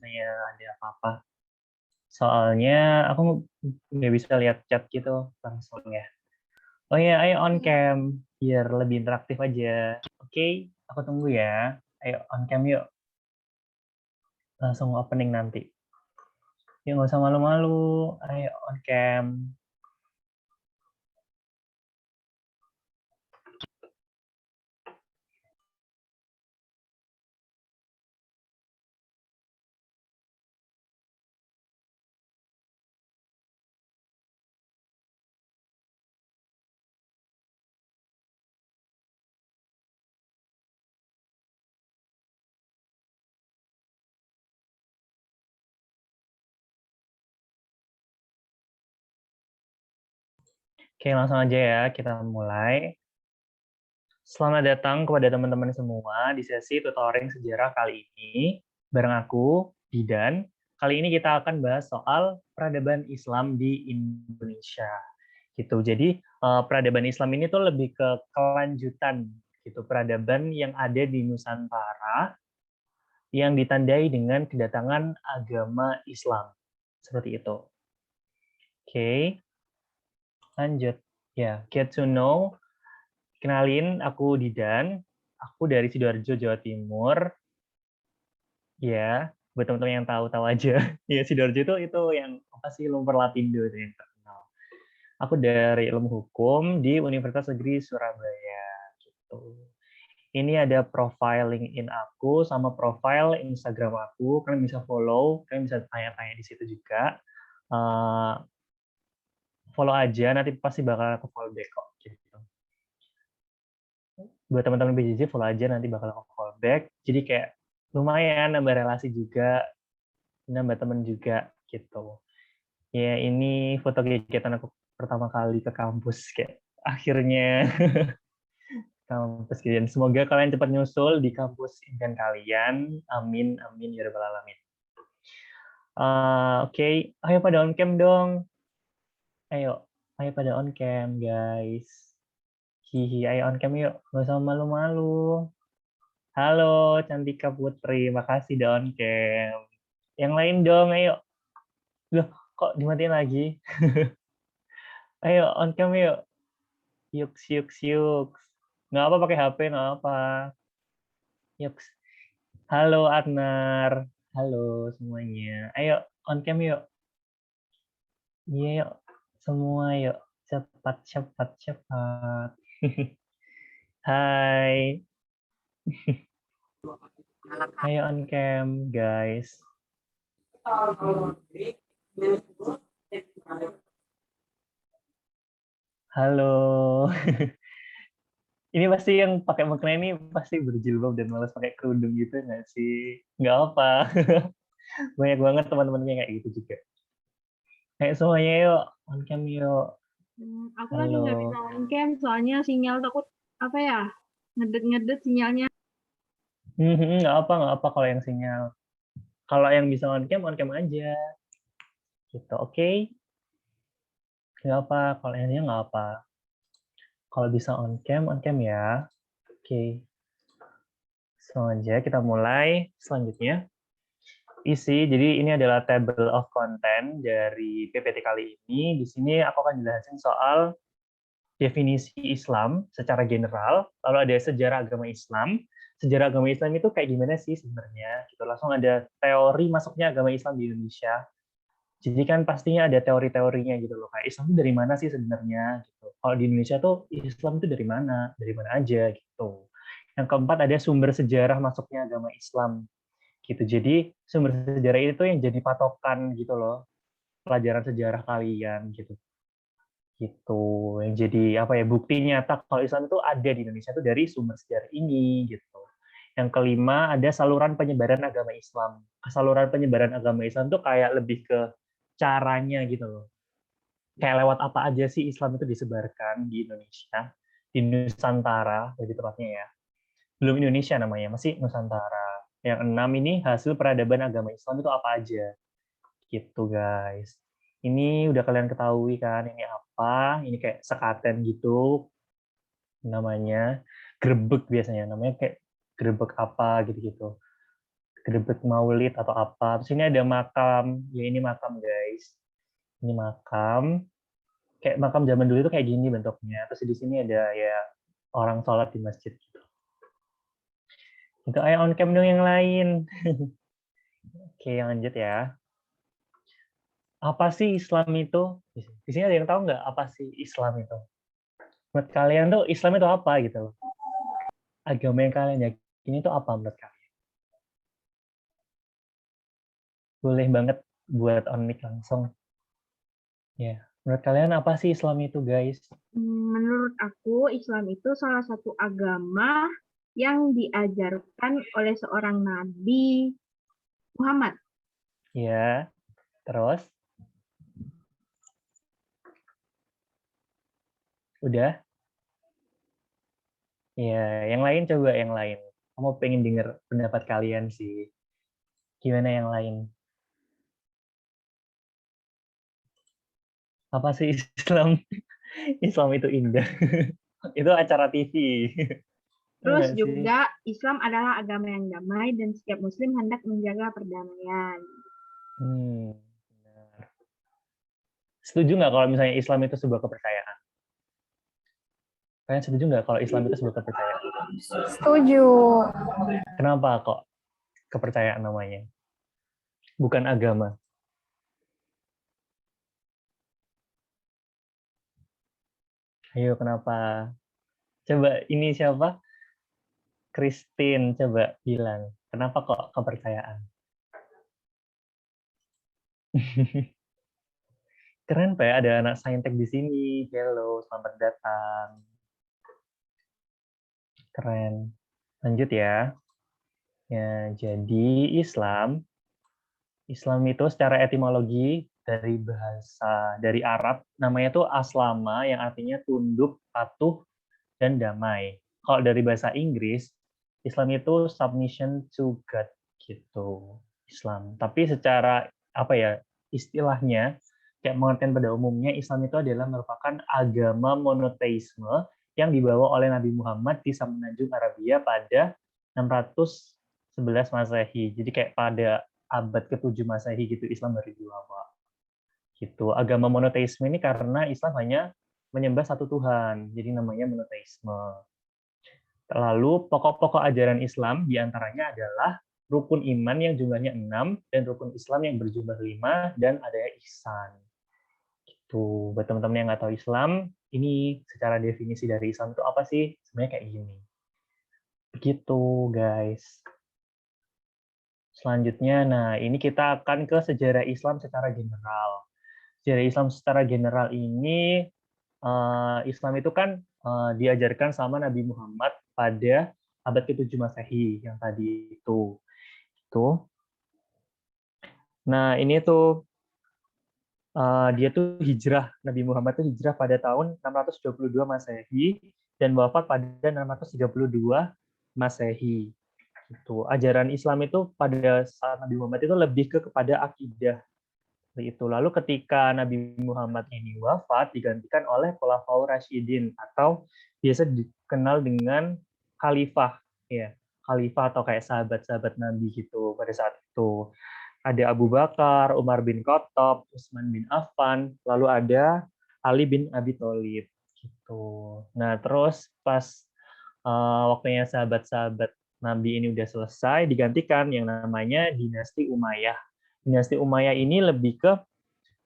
misalnya ada apa-apa. Soalnya aku nggak bisa lihat chat gitu langsung ya. Oh ya, ayo on cam biar lebih interaktif aja. Oke, aku tunggu ya. Ayo on cam yuk. Langsung opening nanti. Yuk nggak usah malu-malu. Ayo on cam. Oke, langsung aja ya kita mulai. Selamat datang kepada teman-teman semua di sesi tutoring sejarah kali ini. Bareng aku, Didan. Kali ini kita akan bahas soal peradaban Islam di Indonesia. Gitu. Jadi peradaban Islam ini tuh lebih ke kelanjutan gitu, peradaban yang ada di Nusantara yang ditandai dengan kedatangan agama Islam. Seperti itu. Oke, lanjut. Ya, get to know. Kenalin, aku Didan. Aku dari Sidoarjo, Jawa Timur. Ya, buat teman-teman yang tahu-tahu aja. Ya, Sidoarjo itu yang apa sih, Lumpur Lapindo itu yang terkenal. Aku dari Ilmu Hukum di Universitas Negeri Surabaya. Gitu. Ini ada profile LinkedIn aku sama profile Instagram aku. Kalian bisa follow, kalian bisa tanya-tanya di situ juga. Follow aja, nanti pasti bakal aku follow back kok. Gitu. Buat teman-teman BJJ follow aja, nanti bakal aku follow back. Jadi kayak lumayan nambah relasi juga, nambah temen juga gitu. Ya ini foto kegiatan aku pertama kali ke kampus kayak akhirnya kampus kalian. Semoga kalian cepat nyusul di kampus impian kalian. Amin, amin ya rabbal alamin. Oke, ayo pada on cam dong. Ayo pada on cam guys. Hihi, ayo on cam yuk. Gak usah malu-malu. Halo, Cantika Putri. Makasih udah on cam. Yang lain dong, ayo. Loh, kok dimatiin lagi? Ayo on cam yuk. Yuk, yuk, yuk. Nggak apa pakai HP, nggak apa. Yuk. Halo Adnar. Halo semuanya. Ayo on cam yuk. Iya yuk. Semua yuk. Cepat, cepat, cepat. Hai. Ayo on cam, guys. Halo. Ini pasti yang pakai mukena ini pasti berjilbab dan malas pakai kerudung gitu nggak sih? Nggak apa. Banyak banget teman-temannya kayak gitu juga. Kayak semuanya yuk, on cam yuk. Aku lagi nggak bisa Halo. on cam soalnya sinyal takut apa ya ngedet sinyalnya. Nggak apa kalau yang sinyal. Kalau yang bisa on cam aja. Gitu, oke? Nggak apa, kalau yang nggak apa. Kalau bisa on cam ya. Oke. Langsung aja kita mulai. Selanjutnya, isi. Jadi ini adalah table of content dari PPT kali ini. Di sini aku akan jelasin soal definisi Islam secara general, lalu ada sejarah agama Islam. Sejarah agama Islam itu kayak gimana sih sebenarnya? Gitu. Langsung ada teori masuknya agama Islam di Indonesia. Jadi kan pastinya ada teori-teorinya gitu loh. Kayak Islam itu dari mana sih sebenarnya? Gitu. Kalau di Indonesia tuh Islam itu dari mana? Dari mana aja gitu. Yang keempat ada sumber sejarah masuknya agama Islam gitu. Jadi sumber sejarah itu yang jadi patokan gitu loh, pelajaran sejarah kalian gitu. Gitu. Yang jadi apa ya, bukti nyata kalau Islam itu ada di Indonesia itu dari sumber sejarah ini gitu. Yang kelima ada saluran penyebaran agama Islam. Saluran penyebaran agama Islam itu kayak lebih ke caranya gitu loh. Kayak lewat apa aja sih Islam itu disebarkan di Indonesia, di Nusantara lebih tepatnya ya. Belum Indonesia namanya, masih Nusantara. Yang enam ini hasil peradaban agama Islam itu apa aja. Gitu guys. Ini udah kalian ketahui kan ini apa? Ini kayak sekaten gitu namanya. Grebek biasanya namanya kayak grebek apa gitu-gitu. gedebek maulid atau apa. Terus ini ada makam, ya ini makam guys. Ini makam, kayak makam zaman dulu itu kayak gini bentuknya. Terus di sini ada ya orang sholat di masjid gitu. Itu ayo on cam dong yang lain. Oke, lanjut ya. Apa sih Islam itu? Di sini ada yang tahu nggak apa sih Islam itu? Menurut kalian tuh Islam itu apa gitu loh? Agama yang kalian yakini itu apa menurut kalian? Boleh banget buat on mic langsung. Ya, menurut kalian apa sih Islam itu guys? Menurut aku, Islam itu salah satu agama yang diajarkan oleh seorang Nabi Muhammad. Ya, terus? Udah? Ya, yang lain coba yang lain. Kamu pengen denger pendapat kalian sih. Gimana yang lain? Apa sih Islam? Islam itu indah. Itu acara TV. Terus Enggak sih? juga Islam adalah agama yang damai dan setiap muslim hendak menjaga perdamaian. Benar. Setuju nggak kalau misalnya Islam itu sebuah kepercayaan? Kalian setuju nggak kalau Islam itu sebuah kepercayaan? Setuju. Kenapa kok kepercayaan namanya? Bukan agama. Ayo, kenapa? Coba ini siapa? Christine, coba bilang. Kenapa kok kepercayaan? Keren Pak, ya, ada anak saintek di sini. Hello, selamat datang. Keren. Lanjut ya. Ya, jadi Islam itu secara etimologi dari bahasa dari Arab namanya tuh aslama yang artinya tunduk, patuh, dan damai. Kalau dari bahasa Inggris, Islam itu submission to God gitu. Islam. Tapi secara apa ya istilahnya kayak pengertian pada umumnya Islam itu adalah merupakan agama monoteisme yang dibawa oleh Nabi Muhammad di Semenanjung Arabia pada 611 Masehi. Jadi kayak pada abad ke-7 Masehi gitu Islam baru dibawa. Gitu. Agama monoteisme ini karena Islam hanya menyembah satu Tuhan. Jadi namanya monoteisme. Lalu pokok-pokok ajaran Islam diantaranya adalah rukun iman yang jumlahnya 6 dan rukun Islam yang berjumlah 5 dan adanya ihsan. Gitu. Buat teman-teman yang nggak tahu Islam, ini secara definisi dari Islam itu apa sih? Sebenarnya kayak gini. Begitu, guys. Selanjutnya, nah ini kita akan ke sejarah Islam secara general. Sejarah Islam secara general ini, Islam itu kan diajarkan sama Nabi Muhammad pada abad ke-7 Masehi yang tadi itu. Nah, ini tuh dia tuh hijrah, Nabi Muhammad tuh hijrah pada tahun 622 Masehi dan wafat pada 632 Masehi. Itu ajaran Islam itu pada saat Nabi Muhammad itu lebih kepada akidah itu. Lalu ketika Nabi Muhammad ini wafat digantikan oleh Khulafaur Rasyidin atau biasa dikenal dengan khalifah ya. Khalifah atau kayak sahabat-sahabat Nabi gitu pada saat itu. Ada Abu Bakar, Umar bin Khattab, Utsman bin Affan, lalu ada Ali bin Abi Thalib gitu. Nah, terus pas waktunya sahabat-sahabat Nabi ini udah selesai, digantikan yang namanya dinasti Umayyah. Dinasti Umayyah ini lebih ke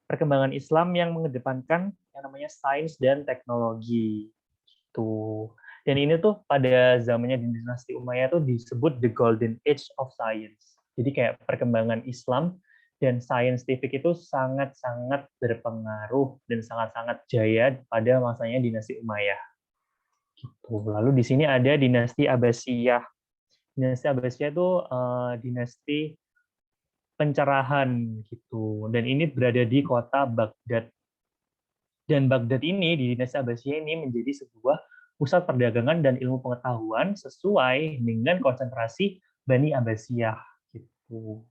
perkembangan Islam yang mengedepankan yang namanya sains dan teknologi. Gitu. Dan ini tuh pada zamannya dinasti Umayyah tuh disebut the golden age of science. Jadi kayak perkembangan Islam dan saintifik itu sangat-sangat berpengaruh dan sangat-sangat jaya pada masanya dinasti Umayyah. Gitu. Lalu di sini ada dinasti Abbasiyah. Dinasti Abbasiyah itu dinasti pencerahan gitu. Dan ini berada di kota Baghdad. Dan Baghdad ini di dinasti Abbasiyah ini menjadi sebuah pusat perdagangan dan ilmu pengetahuan sesuai dengan konsentrasi Bani Abbasiyah gitu.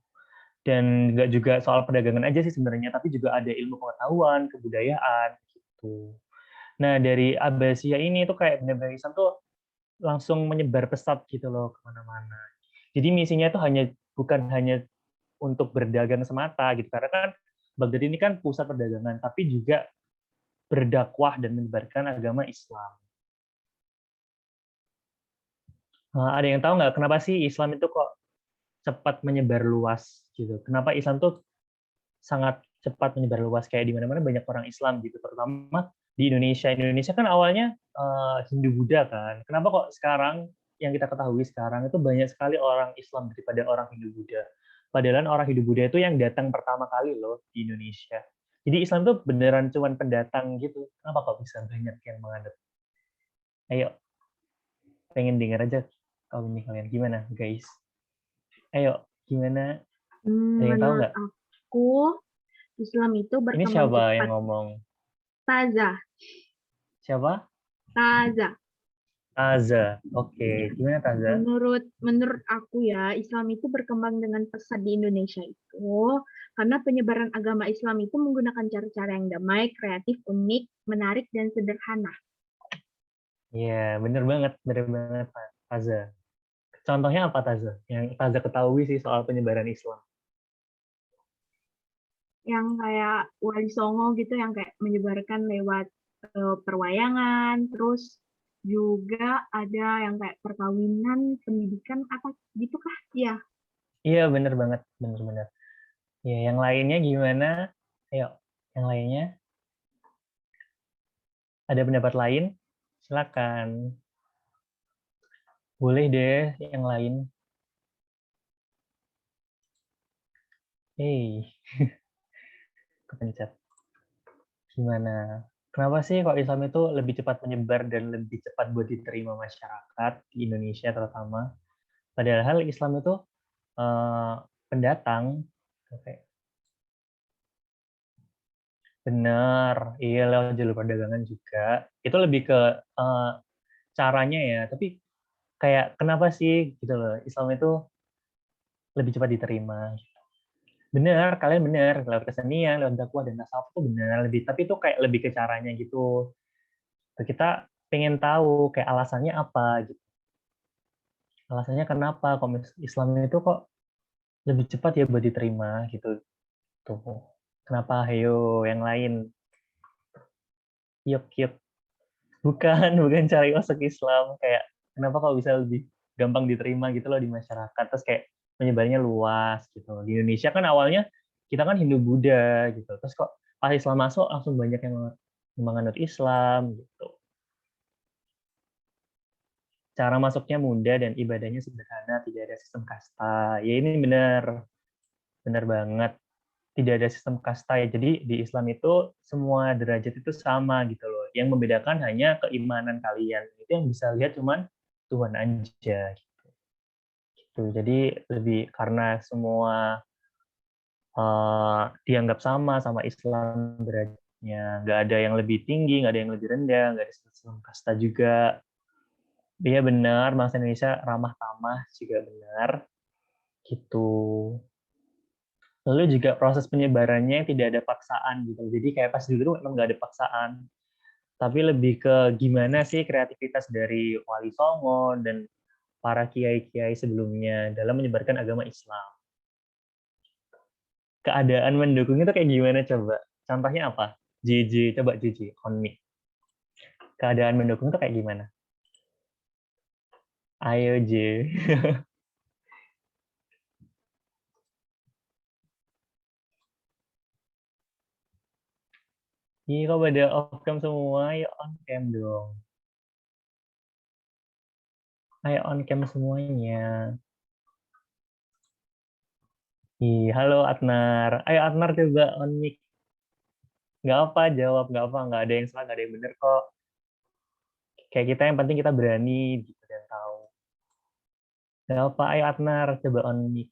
Dan nggak juga soal perdagangan aja sih sebenarnya, tapi juga ada ilmu pengetahuan, kebudayaan gitu. Nah dari Abbasiyah ini tuh kayak benar-benar Islam tuh langsung menyebar pesat gitu loh kemana-mana. Jadi misinya tuh hanya bukan hanya untuk berdagang semata gitu. Karena kan Baghdad ini kan pusat perdagangan, tapi juga berdakwah dan menyebarkan agama Islam. Ada yang tahu nggak kenapa sih Islam itu kok cepat menyebar luas gitu? Kenapa Islam tuh sangat cepat menyebar luas, kayak di mana-mana banyak orang Islam gitu, terutama di Indonesia. Indonesia kan awalnya Hindu Buddha kan. Kenapa kok sekarang yang kita ketahui sekarang itu banyak sekali orang Islam daripada orang Hindu Buddha? Padahal orang Hindu Buddha itu yang datang pertama kali loh di Indonesia. Jadi Islam tuh beneran cuman pendatang gitu. Kenapa kok bisa banyak yang menganut? Ayo, pengen dengar aja kalau ini kalian gimana, guys? Ayo, gimana? Ada yang tahu Menurut nggak? aku, Islam itu Ini berkembang siapa cepat. yang ngomong? Taza, Siapa? taza. Taza. Oke, Ya. gimana Taza? Menurut aku ya, Islam itu berkembang dengan pesat di Indonesia itu karena penyebaran agama Islam itu menggunakan cara-cara yang damai, kreatif, unik, menarik, dan sederhana. Iya, bener banget Taza. Contohnya apa Taza? Yang Taza ketahui sih soal penyebaran Islam. Yang kayak Wali Songo gitu, yang kayak menyebarkan lewat perwayangan, terus juga ada yang kayak perkawinan, pendidikan, apa gitu kah? Iya. Iya, bener banget, bener-bener. Ya, yang lainnya gimana? Ayo, yang lainnya. Ada pendapat lain? Silakan. Boleh deh yang lain. Hey, kepencet. Gimana? Kenapa sih kok Islam itu lebih cepat menyebar dan lebih cepat buat diterima masyarakat di Indonesia terutama? Padahal Islam itu eh, pendatang. Oke. Bener, iya lewat jalur perdagangan juga. Itu lebih ke eh, caranya ya. Tapi kayak kenapa sih gitu loh Islam itu lebih cepat diterima? Bener, kalian bener lewat kesenian, lewat dakwah dan tasawuf itu bener. Lebih, tapi itu kayak lebih ke caranya gitu. Kita pengen tahu kayak alasannya apa gitu. Alasannya kenapa kok Islam itu kok lebih cepat ya buat diterima gitu. Tuh. Kenapa? Ayo yang lain. Yuk, yuk. Bukan, bukan cari masuk Islam. Kayak kenapa kok bisa lebih gampang diterima gitu loh di masyarakat. Terus kayak menyebarnya luas gitu. Di Indonesia kan awalnya kita kan Hindu Buddha gitu. Terus kok pas Islam masuk langsung banyak yang menganut Islam gitu. Cara masuknya mudah dan ibadahnya sederhana, tidak ada sistem kasta. Ya ini benar, benar banget. Tidak ada sistem kasta ya. Jadi di Islam itu semua derajat itu sama gitu loh. Yang membedakan hanya keimanan kalian. Itu yang bisa lihat cuman Tuhan aja gitu. Jadi lebih karena semua dianggap sama Islam derajatnya. Nggak ada yang lebih tinggi, nggak ada yang lebih rendah, nggak ada sistem kasta juga. Iya benar, bangsa Indonesia ramah tamah juga benar gitu. Lalu juga proses penyebarannya tidak ada paksaan gitu. Jadi kayak pas dulu memang nggak ada paksaan, tapi lebih ke gimana sih kreativitas dari Wali Songo dan para kiai-kiai sebelumnya dalam menyebarkan agama Islam. Keadaan mendukung itu kayak gimana coba? Contohnya apa? JJ, coba JJ, on mic. Keadaan mendukung itu kayak gimana? Ayo J. Iya kok pada off cam semua, ayo on cam dong. Ayo on cam semuanya. Ih, halo Atnar. Ayo Atnar coba on mic. Nggak apa, jawab. Nggak apa, nggak ada yang salah, nggak ada yang benar kok. Kayak kita yang penting kita berani gitu dan tahu. Nggak apa, ayo Atnar coba on mic.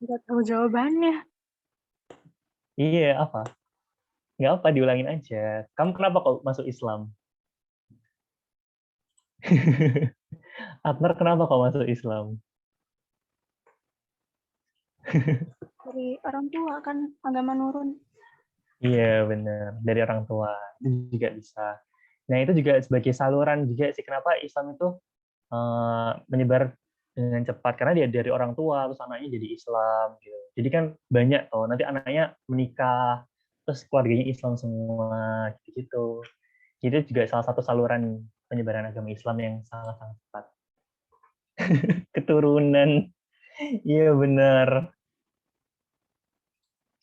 Nggak tahu jawabannya. Iya, apa? Nggak apa, diulangin aja. Kamu kenapa kok masuk Islam? Atnar kenapa kok masuk Islam? Dari orang tua kan agama nurun. Iya, benar. Dari orang tua. Itu juga bisa. Nah, itu juga sebagai saluran juga sih kenapa Islam itu menyebar dengan cepat karena dia dari orang tua terus anaknya jadi Islam gitu. Jadi kan banyak tuh nanti anaknya menikah terus keluarganya Islam semua gitu. Itu juga salah satu saluran penyebaran agama Islam yang sangat-sangat cepat. Keturunan. Iya benar.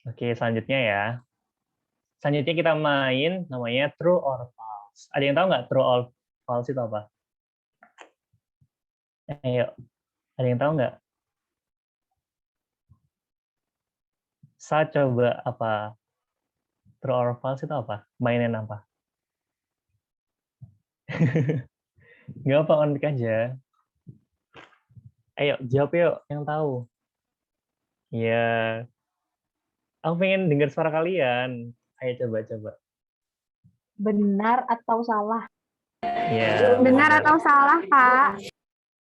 Oke, selanjutnya ya. Selanjutnya kita main namanya true or false. Ada yang tahu nggak true or false itu apa? Ayo, ada yang tahu nggak? Saya coba apa? True or false itu apa? Mainin apa? Nggak apa, on mic aja. Ayo, jawab yuk, yang tahu. Ya, aku pengen dengar suara kalian. Ayo coba-coba. Benar atau salah? Ya, Benar benar. atau salah, Kak?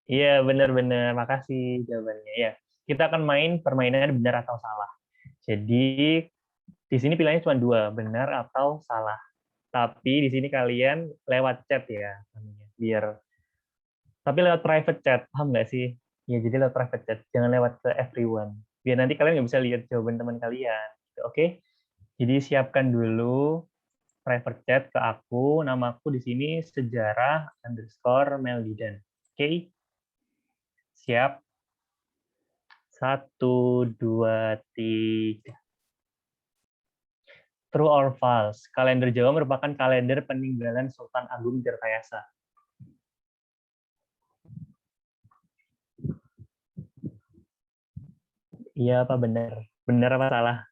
Iya, benar-benar. Makasih jawabannya. Ya, kita akan main permainan benar atau salah. Jadi, di sini pilihannya cuma dua, benar atau salah. Tapi di sini kalian lewat chat ya, biar. Tapi lewat private chat, paham nggak sih? Ya, jadi lewat private chat, jangan lewat ke everyone. Biar nanti kalian nggak bisa lihat jawaban teman kalian. Oke? Jadi siapkan dulu private chat ke aku, namaku di sini sejarah_Meldidan. Oke? Siap? 1, 2, 3. True or false? Kalender Jawa merupakan kalender peninggalan Sultan Agung Tirtayasa. Iya apa benar? Benar apa salah?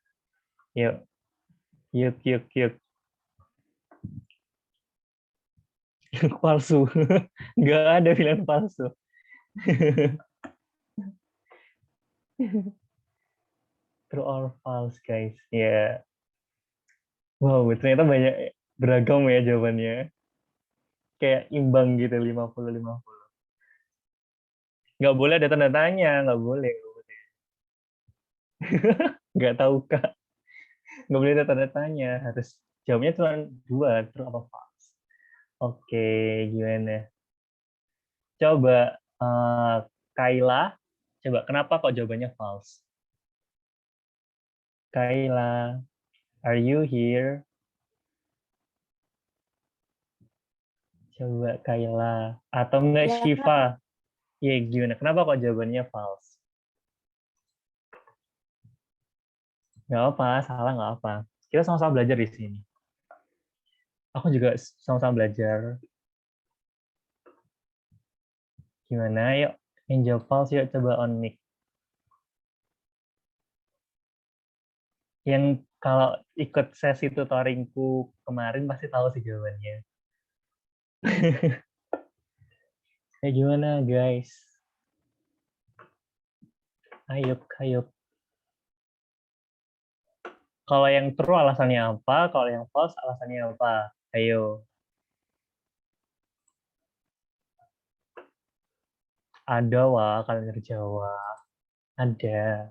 Yuk, yuk, yuk, yuk. Palsu. Nggak ada pilihan palsu. True or false, guys? Ya. Wow, ternyata banyak beragam ya jawabannya. Kayak imbang gitu, 50-50. Nggak boleh ada tanda tanya, nggak boleh. Nggak tahu, Kak. Nggak boleh ada tanda tanya. Harus jawabnya cuma dua, true apa false. Oke, gimana? Coba, Kayla. Coba, kenapa kok jawabannya false? Kayla, are you here? Coba Kayla. Atau enggak Ya, Kak. Shiva? Ya, gimana? Kenapa kok jawabannya false? Nggak apa, salah nggak apa. Kita sama-sama belajar di sini. Aku juga sama-sama belajar. Gimana? Yuk, yang jawab false yuk coba on mic. Yang kalau ikut sesi tutoringku kemarin pasti tahu sih jawabannya. Ya gimana guys? Ayo, ayo. Kalau yang true alasannya apa? Kalau yang false alasannya apa? Ayo. Ada wah kalender Jawa. Ada.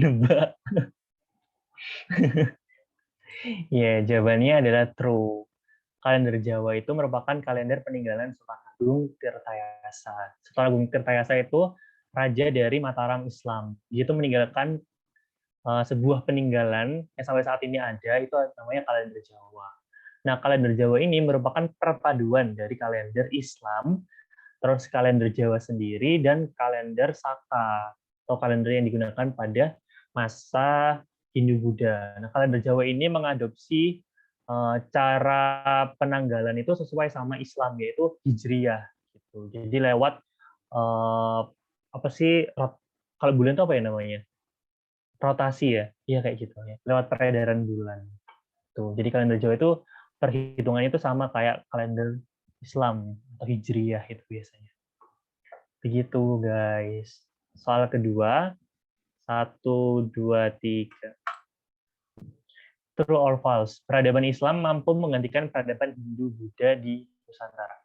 Nebak. Ya, jawabannya adalah true. Kalender Jawa itu merupakan kalender peninggalan Sultan Agung Tirtayasa. Sultan Agung Tirtayasa itu raja dari Mataram Islam. Dia itu meninggalkan sebuah peninggalan yang sampai saat ini ada, itu namanya kalender Jawa. Nah, kalender Jawa ini merupakan perpaduan dari kalender Islam, terus kalender Jawa sendiri, dan kalender Saka, atau kalender yang digunakan pada masa Hindu-Buddha. Nah, kalender Jawa ini mengadopsi cara penanggalan itu sesuai sama Islam, yaitu Hijriyah. Gitu. Jadi lewat apa sih, kalau bulan itu apa ya namanya? Rotasi ya, iya kayak gitu ya. Lewat peredaran bulan. Tuh, jadi kalender Jawa itu perhitungannya itu sama kayak kalender Islam atau Hijriyah itu biasanya. Begitu guys. Soal kedua, 1, 2, 3. True or false? Peradaban Islam mampu menggantikan peradaban Hindu-Buddha di Nusantara.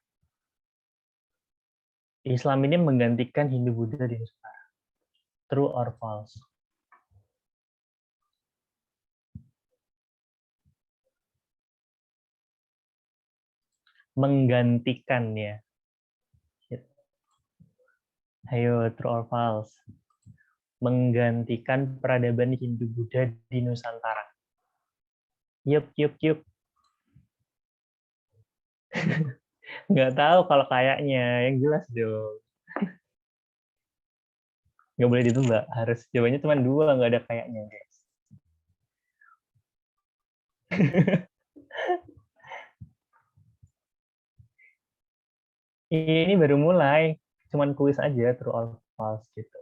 Islam ini menggantikan Hindu-Buddha di Nusantara. True or false? Menggantikan ya. Ayo, true or false? Menggantikan peradaban Hindu-Buddha di Nusantara. Yup, yup, yup. Nggak tahu kalau kayaknya, yang jelas dong. Nggak boleh ditebak, harus jawabannya cuma 2, nggak ada kayaknya, guys. Ini baru mulai, cuman kuis aja, true or false gitu.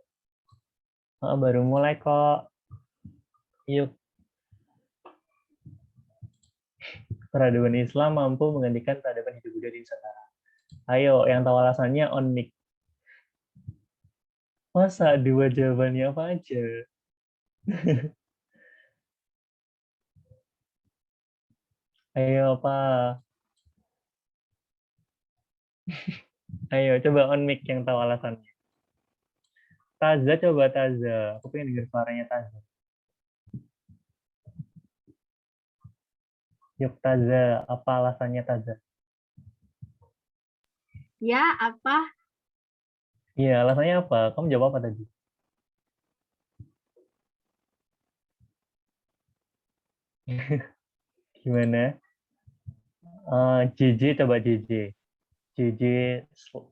Oh, baru mulai kok. Yuk, peradaban Islam mampu menggantikan peradaban Hindu-Buddha di Nusantara. Ayo, yang tahu alasannya on mic. Masa 2 jawabannya apa aja? Ayo, apa? Ayo, coba on mic yang tahu alasannya. Taza, coba Taza. Aku pengen dengar suaranya Taza. Yuk, Taza. Apa alasannya Taza? Ya, apa? Iya, alasannya apa? Kamu jawab apa tadi? Gimana? JJ, coba JJ. JJ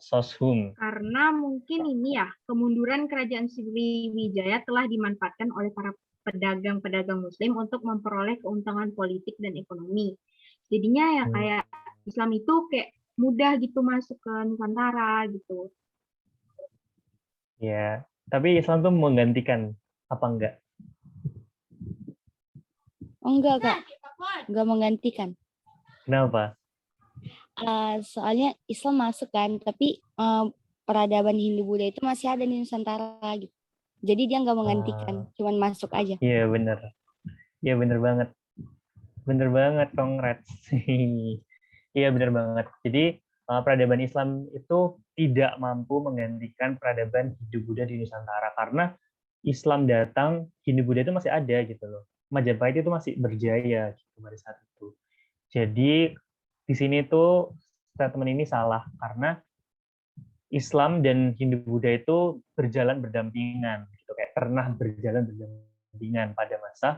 Soshum. Karena mungkin ini ya, kemunduran kerajaan Sriwijaya telah dimanfaatkan oleh para pedagang-pedagang Muslim untuk memperoleh keuntungan politik dan ekonomi. Jadinya ya kayak Islam itu kayak mudah gitu masuk ke Nusantara gitu. Ya, tapi Islam tuh menggantikan apa enggak? Oh enggak, Kak. Enggak menggantikan. Kenapa? Soalnya Islam masuk kan, tapi peradaban Hindu-Buddha itu masih ada di Nusantara gitu. Jadi dia nggak menggantikan, cuman masuk aja. Iya, bener. Iya, bener banget. Bener banget, congrats. Iya, bener banget. Jadi, peradaban Islam itu tidak mampu menggantikan peradaban Hindu-Buddha di Nusantara. Karena Islam datang, Hindu-Buddha itu masih ada gitu loh. Majapahit itu masih berjaya gitu pada saat itu. Jadi, di sini tuh statement ini salah. Karena Islam dan Hindu-Buddha itu berjalan berdampingan. Gitu. Kayak pernah berjalan berdampingan pada masa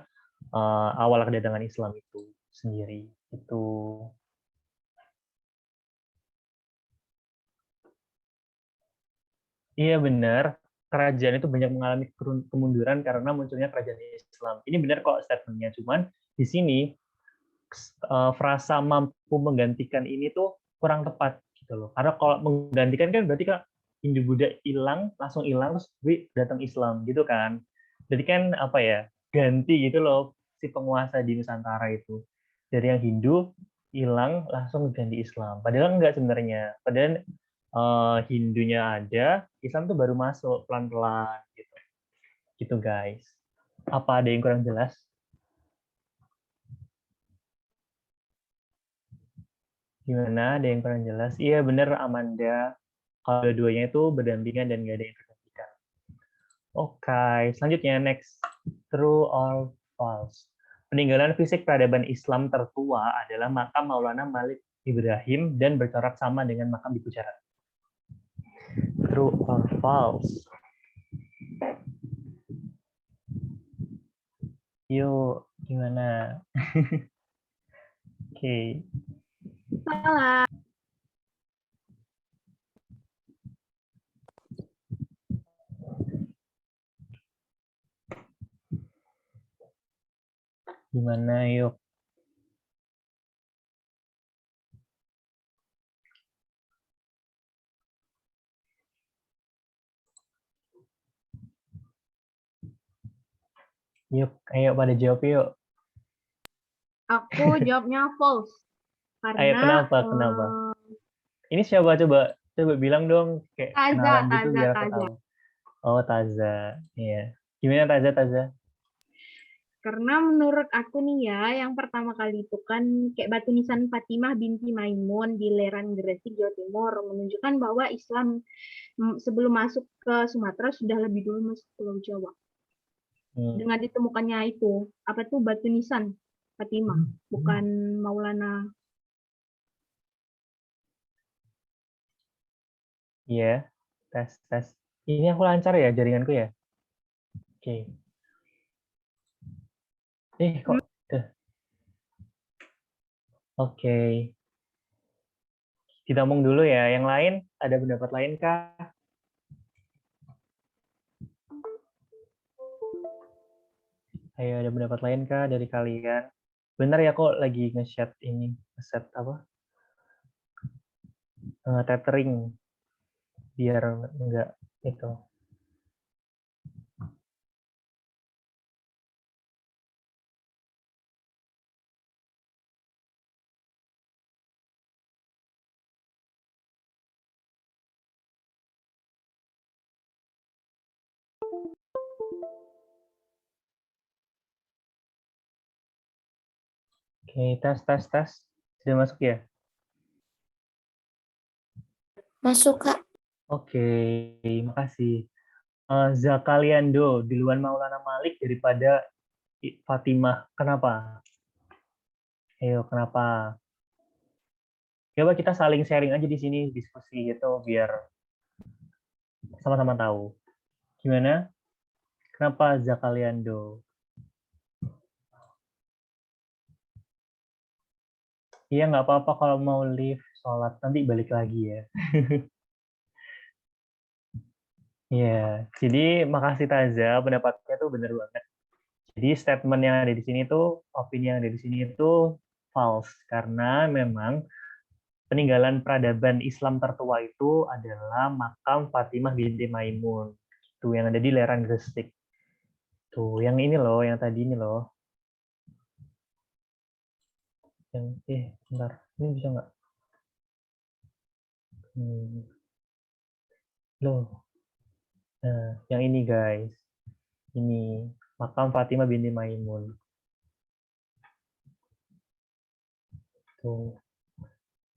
awal kedatangan Islam itu sendiri. Itu iya benar. Kerajaan itu banyak mengalami kemunduran karena munculnya kerajaan Islam. Ini benar kok statementnya. Cuman di sini frasa mampu menggantikan ini tuh kurang tepat gitu loh. Karena kalau menggantikan kan berarti kan Hindu Buddha hilang, langsung hilang terus datang Islam gitu kan. Jadi kan apa ya? Ganti gitu loh si penguasa di Nusantara itu. Dari yang Hindu hilang langsung ganti Islam. Padahal enggak sebenarnya. Padahal Hindunya ada, Islam tuh baru masuk pelan-pelan gitu. Gitu guys. Apa ada yang kurang jelas? Gimana? Ada yang kurang jelas? Iya bener Amanda. Kalau dua-duanya itu berdampingan dan nggak ada yang tergantikan. Oke, selanjutnya next. True or false? Peninggalan fisik peradaban Islam tertua adalah makam Maulana Malik Ibrahim dan bercorak sama dengan makam di Gujarat. True or false? Yuk, gimana? Oke. Salah. Gimana yuk? Yuk, ayo pada jawab yuk. Aku jawabnya false. Ayo, Karena kenapa? Ini siapa coba bilang dong kayak kenalan gitu biar aku Taza. tahu. Oh, Taza. Iya. Gimana Taza? Karena menurut aku nih ya, yang pertama kali itu kan kayak batu nisan Fatimah binti Maimun di Leran Gresik, Jawa Timur, menunjukkan bahwa Islam sebelum masuk ke Sumatera sudah lebih dulu masuk ke Pulau Jawa. Dengan ditemukannya itu, apa tuh batu nisan Fatimah, bukan Maulana Iya, tes. Ini aku lancar ya jaringanku ya? Oke. Kok udah. Oke. Kita omong dulu ya. Yang lain, ada pendapat lain kah? Ayo, ada pendapat lain kah dari kalian? Benar ya, kok lagi nge-set ini, nge-set apa? Tethering biar enggak itu. Oke, tes. Sudah masuk ya? Masuk, Kak. Oke, makasih. Zakaliando duluan Maulana Malik daripada Fatimah. Kenapa? Ayo, kenapa? Coba kita saling sharing aja di sini, diskusi gitu, biar sama-sama tahu. Gimana? Kenapa Zakaliando? Iya, nggak apa-apa kalau mau leave, sholat, nanti balik lagi ya. Iya, jadi makasih Taza, pendapatnya tuh bener banget. Jadi statement yang ada di sini tuh, opini yang ada di sini itu false, karena memang peninggalan peradaban Islam tertua itu adalah makam Fatimah binti Maimun. Tuh yang ada di lereng Gresik. Tuh, yang ini loh, yang tadi ini loh. Yang bentar. Ini bisa nggak? Loh. Nah, yang ini guys. Ini makam Fatimah binti Maimun. Tuh.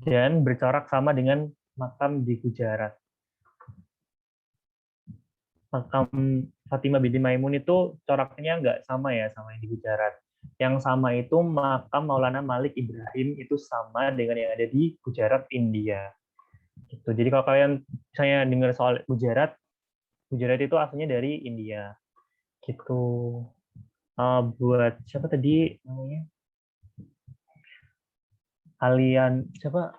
Dan bercorak sama dengan makam di Gujarat. Makam Fatimah binti Maimun itu coraknya nggak sama ya sama yang di Gujarat. Yang sama itu makam Maulana Malik Ibrahim itu sama dengan yang ada di Gujarat, India. Gitu. Jadi kalau kalian misalnya dengar soal Gujarat, Gujarat itu aslinya dari India. Gitu. Buat siapa tadi namanya? Kalian siapa?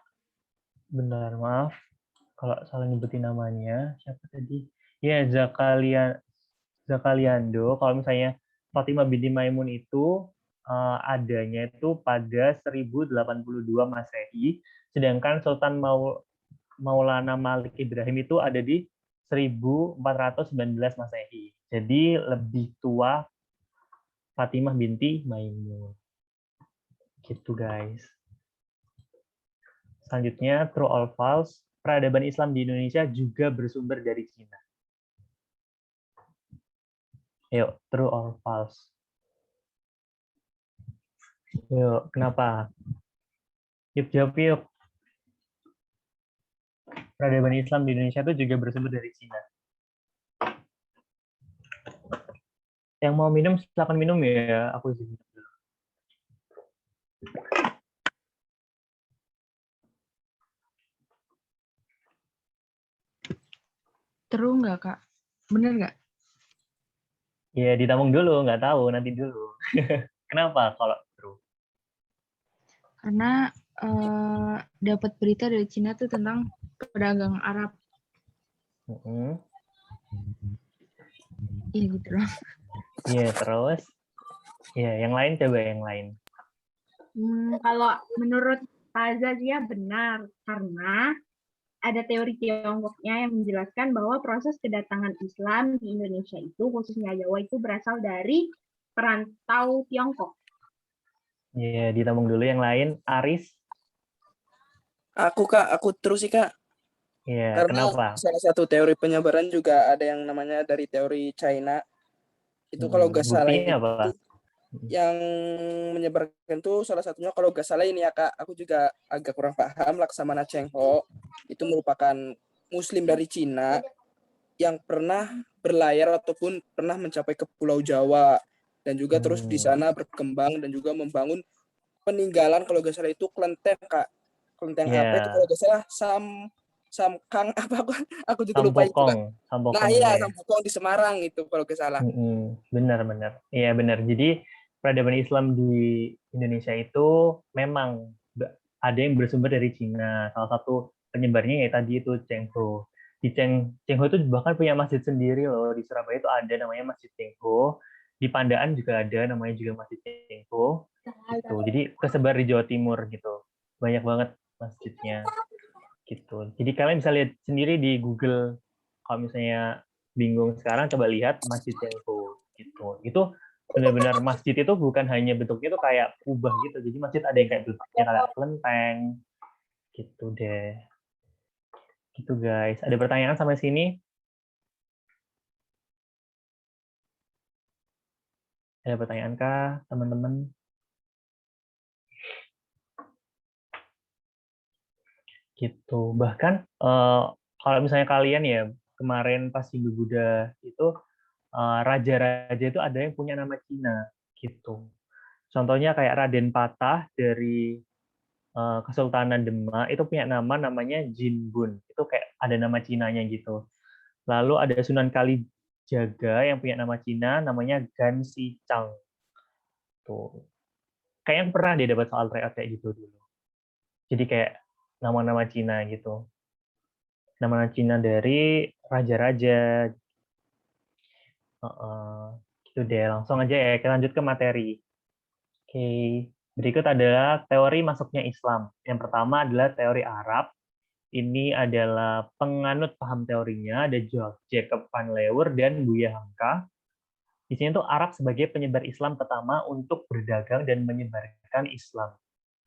Benar, maaf kalau salah nyebutin namanya. Siapa tadi? Ya, Zakaliando. Kalau misalnya Fatimah binti Maimun itu adanya itu pada 1082 Masehi, sedangkan Sultan Maulana Malik Ibrahim itu ada di 1419 Masehi. Jadi lebih tua Fatimah binti Maimun. Gitu guys. Selanjutnya, true or false, peradaban Islam di Indonesia juga bersumber dari Cina. Yuk, true or false? Yuk, kenapa? Yuk, jawab yuk. Peradaban Islam di Indonesia itu juga bersumber dari Cina. Yang mau minum, silakan minum ya. Aku izin minum dulu. True nggak, Kak? Bener nggak? Ya, ditabung dulu, nggak tahu, nanti dulu. Kenapa kalau true? Karena dapat berita dari Cina tuh tentang pedagang Arab. Iya gitu loh. Iya, terus? Ya, yang lain coba yang lain. Kalau menurut Taza dia benar karena ada teori Tiongkoknya yang menjelaskan bahwa proses kedatangan Islam di Indonesia itu khususnya Jawa itu berasal dari perantau Tiongkok. Ya, ditabung dulu yang lain. Aris? Aku terus sih Kak. Ya, Karena kenapa? salah satu teori penyebaran juga ada yang namanya dari teori China. Itu kalau nggak salah Buktinya itu apa? yang menyebarkan tuh salah satunya kalau nggak salah ini ya Kak. Aku juga agak kurang paham. Laksamana Cheng Ho itu merupakan Muslim dari Cina yang pernah berlayar ataupun pernah mencapai ke Pulau Jawa dan juga terus di sana berkembang dan juga membangun peninggalan kalau nggak salah itu kelenteng Kak. Kelenteng apa itu kalau nggak salah Samkang apa aku juga lupa itu Kak. Nah Sampokong iya ya. Sampokong di Semarang itu kalau nggak salah. Benar-benar. Iya benar. Jadi peradaban Islam di Indonesia itu memang ada yang bersumber dari Cina. Salah satu penyebarnya ya tadi itu Chengho. Di Chengho itu bahkan punya masjid sendiri loh. Di Surabaya itu ada namanya Masjid Chengho. Di Pandaan juga ada namanya juga Masjid Chengho. Gitu. Jadi tersebar di Jawa Timur gitu. Banyak banget masjidnya gitu. Jadi kalian bisa lihat sendiri di Google. Kalau misalnya bingung sekarang, coba lihat Masjid Cengho gitu. Itu benar-benar masjid itu bukan hanya bentuknya itu kayak kubah gitu. Jadi masjid ada yang kayak bentuknya kayak kelenteng gitu deh. Gitu guys. Ada pertanyaan sampai sini? Ada pertanyaan kah teman-teman? Gitu. Bahkan kalau misalnya kalian ya kemarin pas Hindu Buddha itu raja-raja itu ada yang punya nama Cina gitu. Contohnya kayak Raden Patah dari Kesultanan Demak itu punya namanya Jinbun. Itu kayak ada nama Cinanya gitu. Lalu ada Sunan Kalijaga yang punya nama Cina namanya Gan Sichang. Tuh. Kayaknya pernah dia dapat soal tryout kayak gitu dulu. Jadi kayak nama-nama Cina gitu. Nama-nama Cina dari raja-raja. Gitu deh. Langsung aja ya, kita lanjut ke materi. Oke, berikut adalah teori masuknya Islam. Yang pertama adalah teori Arab. Ini adalah penganut paham teorinya, ada Jacob van Leeuwen dan Buya Hamka. Di sini tuh Arab sebagai penyebar Islam pertama untuk berdagang dan menyebarkan Islam.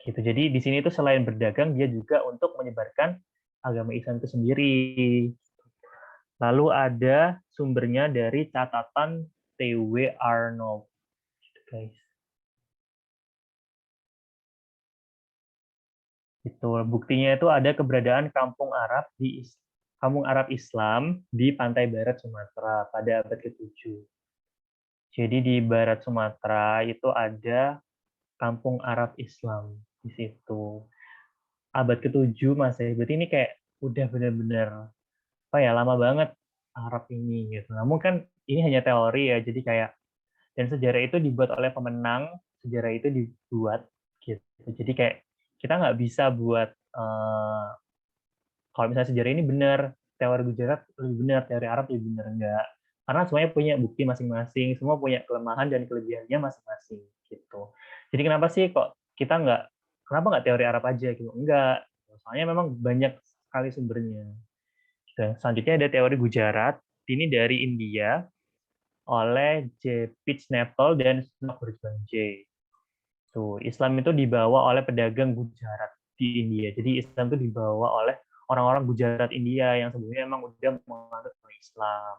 Gitu. Jadi di sini tuh selain berdagang, dia juga untuk menyebarkan agama Islam itu sendiri. Lalu ada sumbernya dari catatan T.W. Arnold. Gitu, guys. Itu buktinya itu ada keberadaan kampung Arab Islam di pantai barat Sumatera pada abad ke-7. Jadi di barat Sumatera itu ada kampung Arab Islam di situ. Abad ke-7 Masehi. Berarti ini kayak udah benar-benar apa ya, lama banget Arab ini gitu. Namun kan ini hanya teori ya. Jadi kayak dan sejarah itu dibuat oleh pemenang, sejarah itu dibuat gitu. Jadi kayak kita nggak bisa buat kalau misalnya sejarah ini benar, teori Gujarat lebih benar, teori Arab lebih benar, enggak. Karena semuanya punya bukti masing-masing, semua punya kelemahan dan kelebihannya masing-masing gitu. Jadi kenapa sih kok kita kenapa nggak teori Arab aja gitu? Enggak. Soalnya memang banyak sekali sumbernya. Dan selanjutnya ada teori Gujarat, ini dari India oleh J. Pitchnapple dan Snodgrass. Tuh, Islam itu dibawa oleh pedagang Gujarat di India. Jadi Islam itu dibawa oleh orang-orang Gujarat India yang sebelumnya memang udah menganut Islam.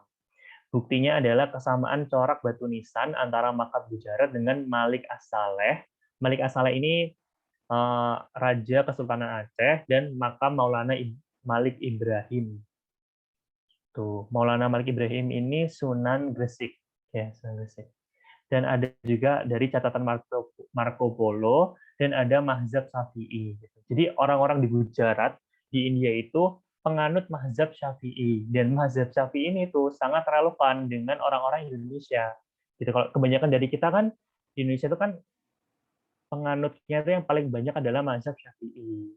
Buktinya adalah kesamaan corak batu nisan antara makam Gujarat dengan Malik As-Saleh. Malik As-Saleh ini Raja Kesultanan Aceh dan makam Maulana Malik Ibrahim. Tuh, Maulana Malik Ibrahim ini Sunan Gresik. Ya, Sunan Gresik. Dan ada juga dari catatan Marco Polo, dan ada mazhab Syafi'i. Jadi orang-orang di Gujarat, di India itu penganut mazhab Syafi'i. Dan mazhab Syafi'i ini tuh sangat relevan dengan orang-orang Indonesia. Gitu. Kalau kebanyakan dari kita kan, di Indonesia itu kan penganutnya itu yang paling banyak adalah mazhab Syafi'i.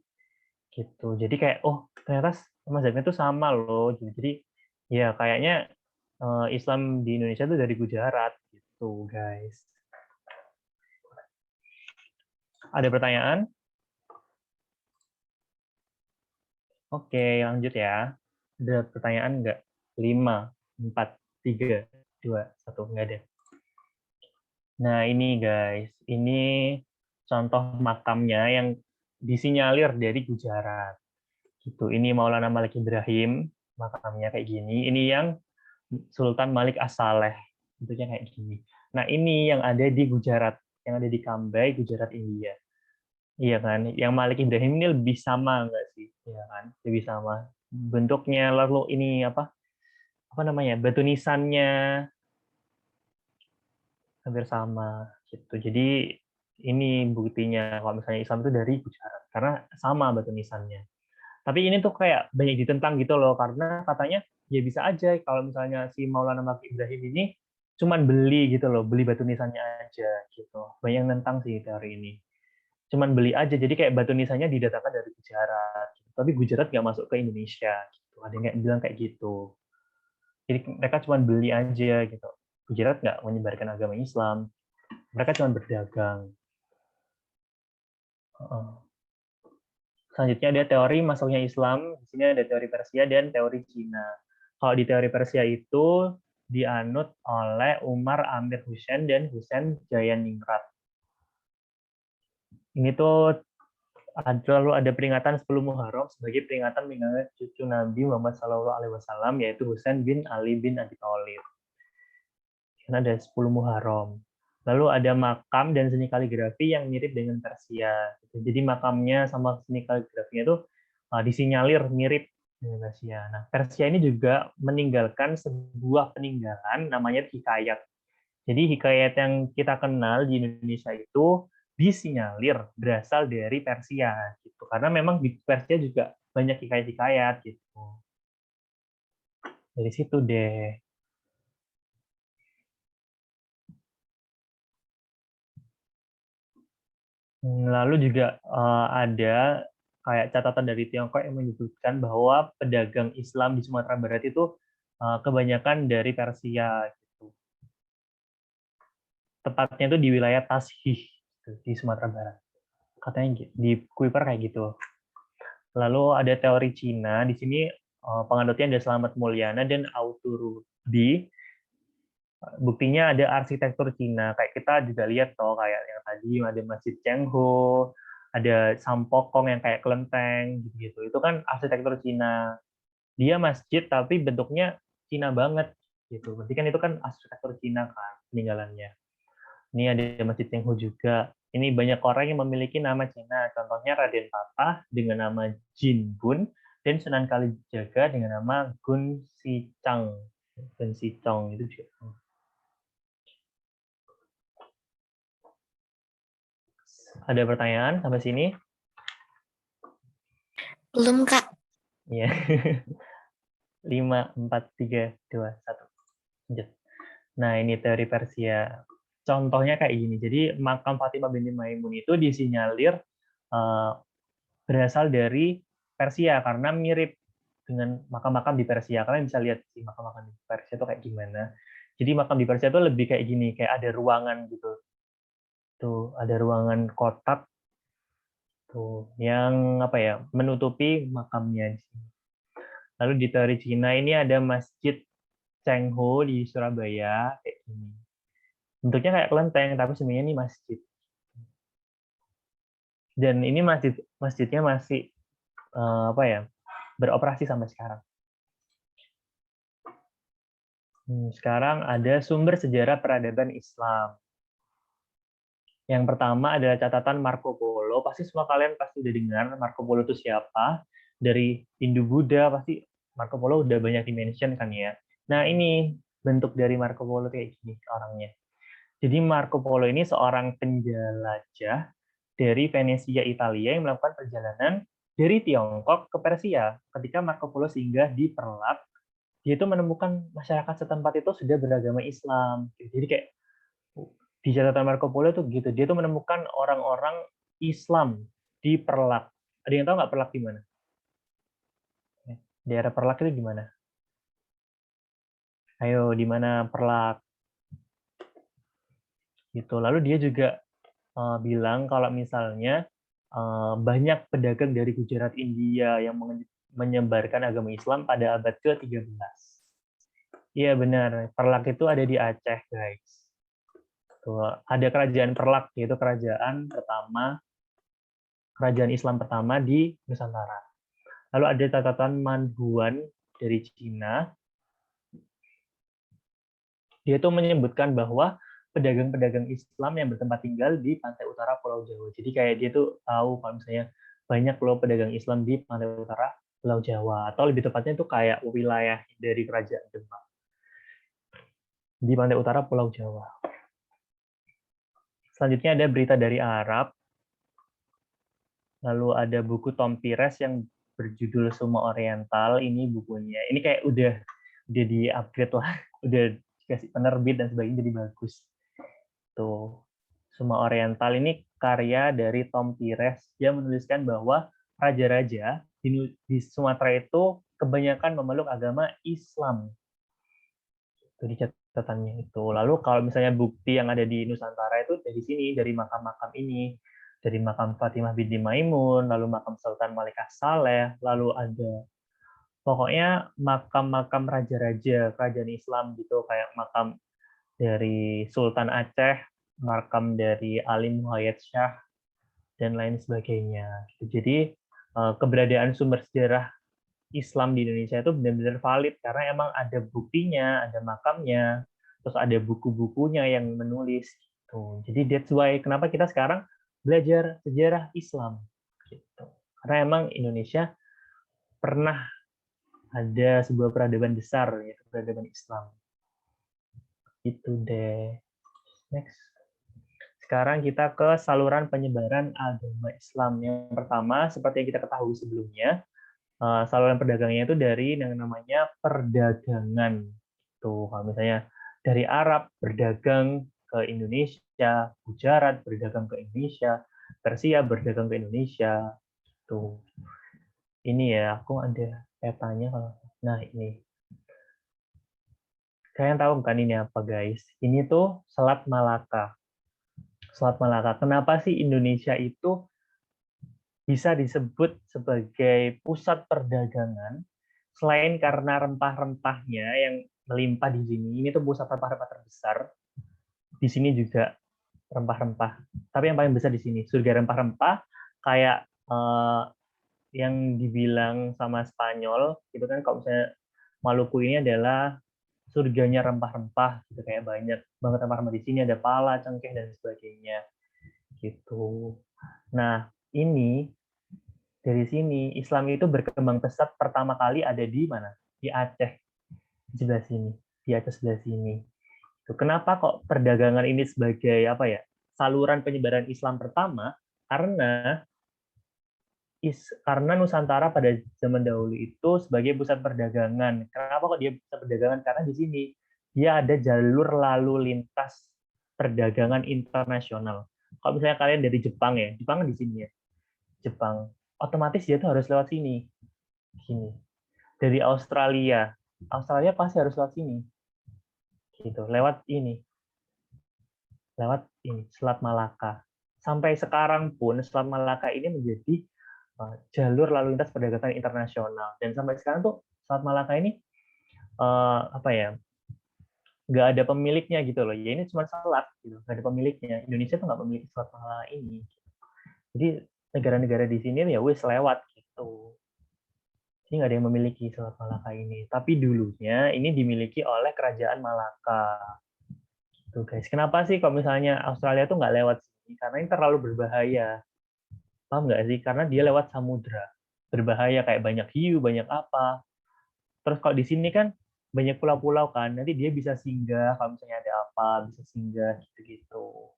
Gitu. Jadi kayak, oh ternyata mazhabnya itu sama loh. Jadi ya kayaknya Islam di Indonesia itu dari Gujarat gitu, guys. Ada pertanyaan? Oke, lanjut ya. Ada pertanyaan nggak? 5, 4, 3, 2, 1. Nggak ada. Nah, ini guys. Ini contoh makamnya yang disinyalir dari Gujarat. Gitu. Ini Maulana Malik Ibrahim, makamnya kayak gini. Ini yang Sultan Malik As-Saleh. Bentuknya kayak gini. Nah, ini yang ada di Gujarat. Yang ada di Kambai, Gujarat, India. Iya kan, yang Malik Ibrahim ini lebih sama nggak sih? Iya kan, lebih sama. Bentuknya lalu ini apa namanya, batu nisannya hampir sama gitu. Jadi ini buktinya kalau misalnya Islam itu dari Gujarat karena sama batu nisannya. Tapi ini tuh kayak banyak ditentang gitu loh, karena katanya ya bisa aja kalau misalnya si Maulana Maki Ibrahim ini cuman beli gitu loh, beli batu nisannya aja gitu. Banyak yang nentang sih teori ini. Cuman beli aja, jadi kayak batu nisannya didatangkan dari Gujarat. Gitu. Tapi Gujarat nggak masuk ke Indonesia. Gitu. Ada yang kayak bilang kayak gitu. Jadi mereka cuman beli aja gitu. Gujarat nggak menyebarkan agama Islam. Mereka cuma berdagang. Selanjutnya ada teori masuknya Islam. Di sini ada teori Persia dan teori Cina. Kalau di teori Persia itu dianut oleh Umar Amir Hussein dan Hussein Jayaningrat. Ini tuh lalu ada peringatan 10 Muharram sebagai peringatan meninggalnya cucu Nabi Muhammad SAW, yaitu Husain bin Ali bin Abi Thalib. Karena ada 10 Muharram. Lalu ada makam dan seni kaligrafi yang mirip dengan Persia. Jadi makamnya sama seni kaligrafinya itu disinyalir mirip dengan Persia. Nah, Persia ini juga meninggalkan sebuah peninggalan namanya hikayat. Jadi hikayat yang kita kenal di Indonesia itu disinyalir berasal dari Persia gitu. Karena memang di Persia juga banyak hikayat-hikayat gitu. Dari situ deh. Lalu juga ada kayak catatan dari Tiongkok yang menyebutkan bahwa pedagang Islam di Sumatera Barat itu kebanyakan dari Persia gitu. Tepatnya itu di wilayah Tasih di Sumatera Barat. Katanya di Kuiper kayak gitu. Lalu ada teori Cina, di sini penganutnya ada Slamet Mulyana dan Auturubi. Buktinya ada arsitektur Cina, kayak kita juga lihat toh kayak yang tadi ada Masjid Chengho, ada Sampokong yang kayak kelenteng gitu. Itu kan arsitektur Cina. Dia masjid tapi bentuknya Cina banget gitu. Berarti kan itu kan arsitektur Cina kan peninggalannya. Ini ada Masjid Chengho juga. Ini banyak orang yang memiliki nama Cina. Contohnya Raden Patah dengan nama Jin Bun dan Sunan Kalijaga dengan nama Gun Sichang. Gun Sichang itu juga. Ada pertanyaan sampai sini? Belum, Kak. Iya. 5, 4, 3, 2, 1. Lanjut. Nah, ini teori Persia. Contohnya kayak gini. Jadi, makam Fatimah binti Maimun itu disinyalir berasal dari Persia karena mirip dengan makam-makam di Persia. Kalian bisa lihat sih makam-makam di Persia itu kayak gimana. Jadi, makam di Persia itu lebih kayak gini, kayak ada ruangan gitu. Tuh, ada ruangan kotak tuh yang apa ya, menutupi makamnya. Lalu di teori Cina ini ada Masjid Chengho di Surabaya kayak gini. Bentuknya kayak kelenteng tapi sebenarnya ini masjid. Dan ini masjidnya masih apa ya, beroperasi sampai sekarang. Sekarang ada sumber sejarah peradaban Islam. Yang pertama adalah catatan Marco Polo. Pasti semua kalian pasti udah dengar Marco Polo itu siapa. Dari Hindu-Buddha pasti Marco Polo udah banyak dimention kan ya. Nah ini bentuk dari Marco Polo kayak gini orangnya. Jadi Marco Polo ini seorang penjelajah dari Venesia, Italia yang melakukan perjalanan dari Tiongkok ke Persia. Ketika Marco Polo singgah di Perlak, dia itu menemukan masyarakat setempat itu sudah beragama Islam. Jadi kayak di catatan Marco Polo itu gitu, dia tuh menemukan orang-orang Islam di Perlak. Ada yang tahu nggak Perlak di mana? Daerah Perlak itu di mana? Ayo, di mana Perlak? Gitu. Lalu dia juga bilang kalau misalnya banyak pedagang dari Gujarat, India yang menyebarkan agama Islam pada abad ke-13. Iya benar, Perlak itu ada di Aceh, guys. Tuh, ada kerajaan Perlak, yaitu kerajaan Islam pertama di Nusantara. Lalu ada catatan Manhuan dari Cina. Dia itu menyebutkan bahwa pedagang-pedagang Islam yang bertempat tinggal di pantai utara Pulau Jawa. Jadi kayak dia tuh tahu kalau misalnya banyak loh pedagang Islam di pantai utara Pulau Jawa, atau lebih tepatnya itu kayak wilayah dari kerajaan Demak di pantai utara Pulau Jawa. Selanjutnya ada berita dari Arab. Lalu ada buku Tom Pires yang berjudul Semua Oriental. Ini bukunya. Ini kayak udah di-upgrade lah, udah dikasih penerbit dan sebagainya, jadi bagus. Tuh, Semua Oriental ini karya dari Tom Pires. Dia menuliskan bahwa raja-raja di Sumatera itu kebanyakan memeluk agama Islam. Itu di catatannya itu. Lalu kalau misalnya bukti yang ada di Nusantara itu dari sini, dari makam-makam ini, dari makam Fatimah binti Maimun, lalu makam Sultan Malikah Saleh, lalu ada pokoknya makam-makam raja-raja kerajaan Islam gitu, kayak makam dari Sultan Aceh, makam dari Ali Muhayyad Shah, dan lain sebagainya. Jadi keberadaan sumber sejarah Islam di Indonesia itu benar-benar valid karena emang ada buktinya, ada makamnya, terus ada buku-bukunya yang menulis gitu. Jadi that's why kenapa kita sekarang belajar sejarah Islam gitu. Karena emang Indonesia pernah ada sebuah peradaban besar yaitu peradaban Islam. Itu deh. Next. Sekarang kita ke saluran penyebaran agama Islam. Yang pertama, seperti yang kita ketahui sebelumnya, saluran perdagangnya itu dari yang namanya perdagangan. Tuh, kalau misalnya dari Arab berdagang ke Indonesia, Gujarat berdagang ke Indonesia, Persia berdagang ke Indonesia. Tuh. Ini ya, aku ada petanya kalau. Nah, ini. Kalian tahu kan ini apa, guys? Ini tuh Selat Malaka. Selat Malaka. Kenapa sih Indonesia itu bisa disebut sebagai pusat perdagangan selain karena rempah-rempahnya yang melimpah di sini. Ini tuh pusat rempah-rempah terbesar. Di sini juga rempah-rempah. Tapi yang paling besar di sini surga rempah-rempah kayak yang dibilang sama Spanyol gitu kan, kalau misalnya Maluku ini adalah surganya rempah-rempah gitu, kayak banyak banget rempah-rempah di sini, ada pala, cengkeh dan sebagainya gitu. Nah, ini dari sini Islam itu berkembang pesat pertama kali ada di mana? Di Aceh, di sebelah sini, di Aceh sebelah sini. Kenapa kok perdagangan ini sebagai apa ya? Saluran penyebaran Islam pertama? Karena Nusantara pada zaman dahulu itu sebagai pusat perdagangan. Kenapa kok dia pusat perdagangan? Karena di sini dia ada jalur lalu lintas perdagangan internasional. Kalau misalnya kalian dari Jepang ya, Jepang di sini ya, Jepang, otomatis dia tuh harus lewat sini. Sini. Dari Australia pasti harus lewat sini. Gitu, lewat ini. Lewat ini, Selat Malaka. Sampai sekarang pun Selat Malaka ini menjadi jalur lalu lintas perdagangan internasional. Dan sampai sekarang tuh Selat Malaka ini apa ya? Nggak ada pemiliknya gitu loh. Ya ini cuma selat gitu, nggak ada pemiliknya. Indonesia tuh nggak memiliki Selat Malaka ini. Jadi negara-negara di sini ya wis lewat gitu. Jadi nggak ada yang memiliki Selat Malaka ini. Tapi dulunya ini dimiliki oleh Kerajaan Malaka. Gitu guys. Kenapa sih kalau misalnya Australia tuh nggak lewat sini? Karena ini terlalu berbahaya. Paham nggak sih? Karena dia lewat samudra. Berbahaya, kayak banyak hiu, banyak apa. Terus kalau di sini kan banyak pulau-pulau kan, nanti dia bisa singgah kalau misalnya ada apa, bisa singgah gitu-gitu.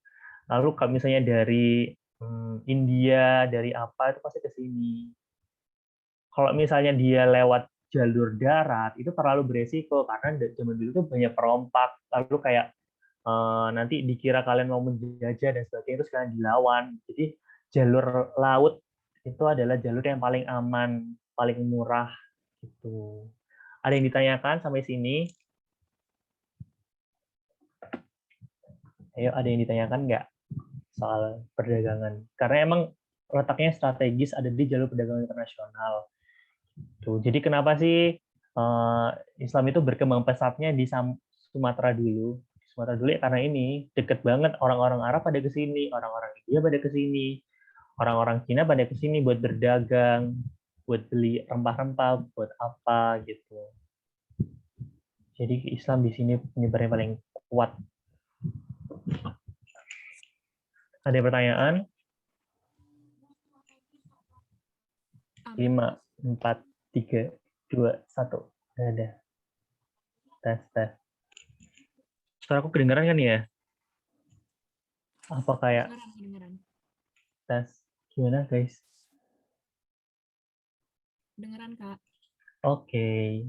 Lalu kalau misalnya dari India, dari apa, itu pasti ke sini. Kalau misalnya dia lewat jalur darat, itu terlalu beresiko, karena zaman dulu tuh banyak perompak, lalu kayak nanti dikira kalian mau menjajah dan sebagainya, terus kalian dilawan. Jadi jalur laut itu adalah jalur yang paling aman, paling murah gitu. Ada yang ditanyakan sampai sini? Ayo, ada yang ditanyakan nggak soal perdagangan? Karena emang letaknya strategis ada di jalur perdagangan internasional. Tuh, jadi kenapa sih Islam itu berkembang pesatnya di Sumatera dulu? Sumatera dulu ya karena ini deket banget, orang-orang Arab pada ke sini, orang-orang India pada ke sini, orang-orang Cina pada ke sini buat berdagang, buat beli rempah-rempah, buat apa gitu. Jadi Islam di sini penyebarannya paling kuat. Ada pertanyaan? 5, 4, 3, 2, 1. Ada. Tes. Suara aku kedengaran kan ya? Apa kayak Kedengeran. tes? Gimana guys? Kedengeran, Kak. Oke.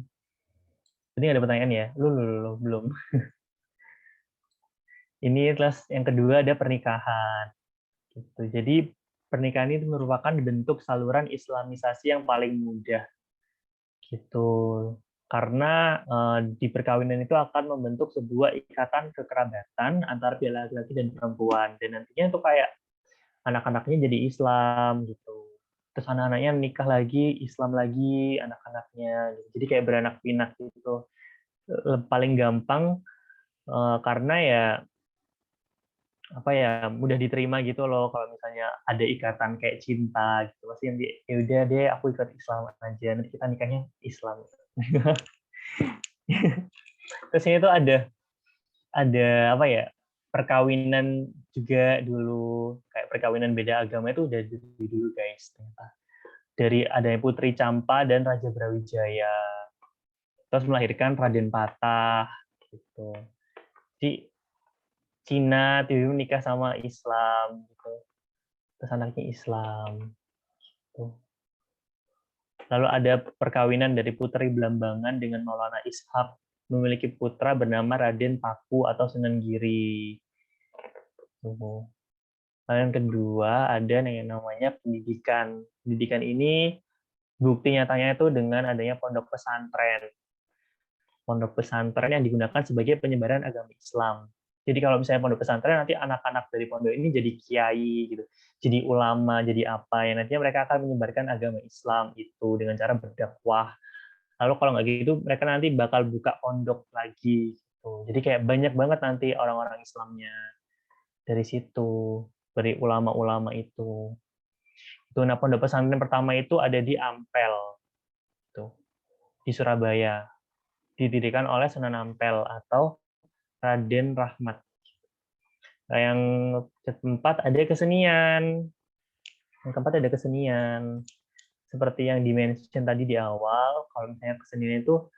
Jadi nggak ada pertanyaan ya? Lu, belum. Ini kelas yang kedua ada pernikahan. Gitu. Jadi pernikahan itu merupakan bentuk saluran islamisasi yang paling mudah. Gitu. Karena di perkawinan itu akan membentuk sebuah ikatan kekerabatan antara pihak laki-laki dan perempuan. Dan nantinya itu kayak anak-anaknya jadi Islam gitu. Terus anak-anaknya nikah lagi, Islam lagi, anak-anaknya. Jadi kayak beranak pinak gitu. Paling gampang karena ya apa ya mudah diterima gitu loh kalau misalnya ada ikatan kayak cinta gitu pasti yang ya udah deh aku ikut Islam aja nanti kita nikahnya Islam. Terus ini tuh ada apa ya perkawinan juga dulu kayak perkawinan beda agama itu udah dari dulu guys ternyata dari adanya Putri Campa dan Raja Brawijaya terus melahirkan Raden Patah gitu. Jadi Cina tiba-tiba nikah sama Islam gitu. Terus anaknya Islam. Gitu. Lalu ada perkawinan dari Putri Blambangan dengan Maulana Ishak memiliki putra bernama Raden Paku atau Sunan Giri. Lalu yang kedua ada yang namanya pendidikan. Pendidikan ini bukti nyatanya itu dengan adanya pondok pesantren. Pondok pesantren yang digunakan sebagai penyebaran agama Islam. Jadi kalau misalnya pondok pesantren nanti anak-anak dari pondok ini jadi kiai gitu, jadi ulama, jadi apa ya nantinya mereka akan menyebarkan agama Islam itu dengan cara berdakwah. Lalu kalau nggak gitu mereka nanti bakal buka pondok lagi gitu. Jadi kayak banyak banget nanti orang-orang Islamnya dari situ, dari ulama-ulama itu. Itu nah pondok pesantren pertama itu ada di Ampel tuh, di Surabaya. Didirikan oleh Sunan Ampel atau Raden Rahmat. Nah, yang keempat ada kesenian. Yang keempat ada kesenian. Seperti yang dimention tadi di awal, kalau misalnya kesenian itu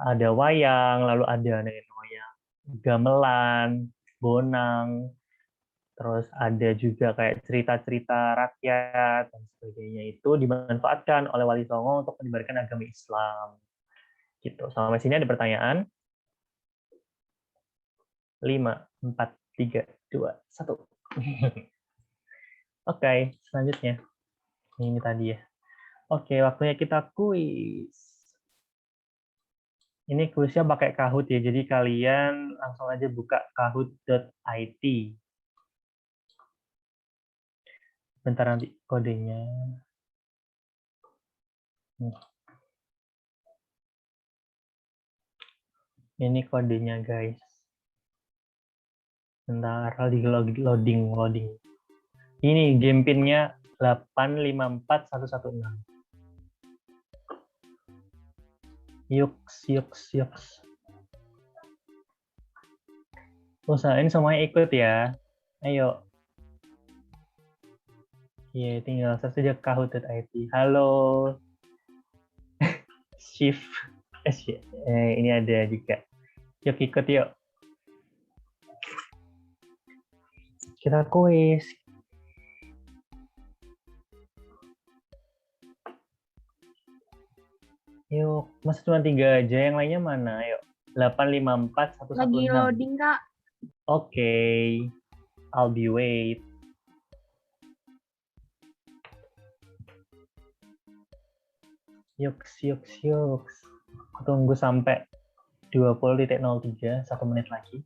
ada wayang, lalu ada namanya gamelan, bonang, terus ada juga kayak cerita-cerita rakyat dan sebagainya itu dimanfaatkan oleh Wali Songo untuk menyebarkan agama Islam. Gitu. Sampai sini ada pertanyaan? 5, 4, 3, 2, 1. Oke, selanjutnya. Ini tadi ya. Oke, waktunya kita kuis. Ini kuisnya pakai Kahoot ya, jadi kalian langsung aja buka kahoot.it. Bentar nanti kodenya. Ini kodenya guys. Bentar, loading. Ini game pinnya 854-116. Yuks. Usahain semuanya ikut ya. Ayo. Iya, tinggal search aja kahoot.it. Halo. Shift. Ini ada juga. Yuk ikut yuk. Kita kuis. Yuk, masa cuma 3 aja, yang lainnya mana? Yuk, 854-116. Lagi loading, Kak. Oke, I'll be wait. Yuks. Aku tunggu sampai 20.03, 1 menit lagi.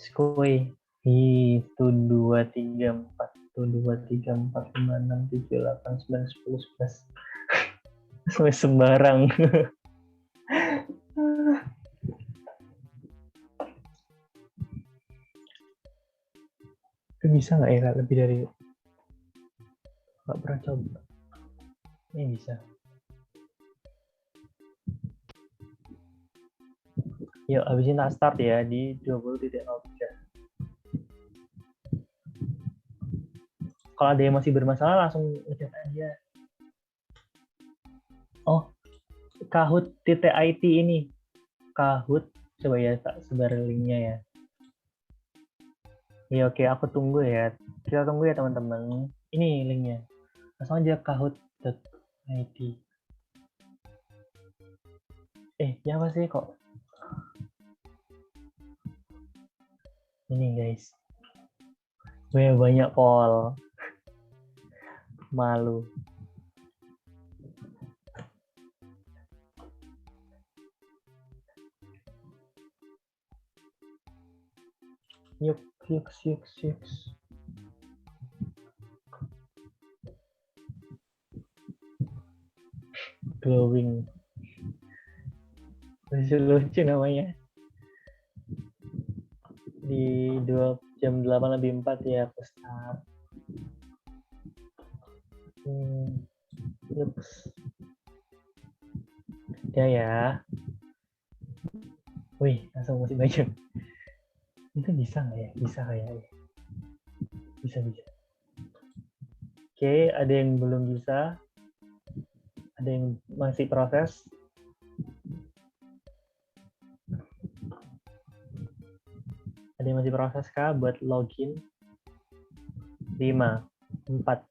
Skoi. 1, 2, 3, 4. 1, 2, 3, 4, 5, 6, 7, 8, 9, 10, 11. Sampai sembarang. Bisa nggak ya lebih dari nggak pernah coba ini bisa yuk habisin tak start ya di 20.03. Kalau ada yang masih bermasalah langsung ngechat aja. Oh, kahoot.it ini Kahoot, coba ya tak sebar linknya ya. Iya, oke, aku tunggu ya. Kita tunggu ya teman-teman. Ini linknya. Langsung aja kahoot.id. Ya apa sih kok? Ini guys. Banyak poll. Malu. Yuk. Glowing. Lucu namanya. Di jam 8:04 ya aku start. Yups. Ya. Wih, langsung masih banyak. Itu bisa nggak ya? Bisa kayak ya? Bisa. Oke, ada yang belum bisa. Ada yang masih proses. Ada yang masih proses kah buat login? 5, 4,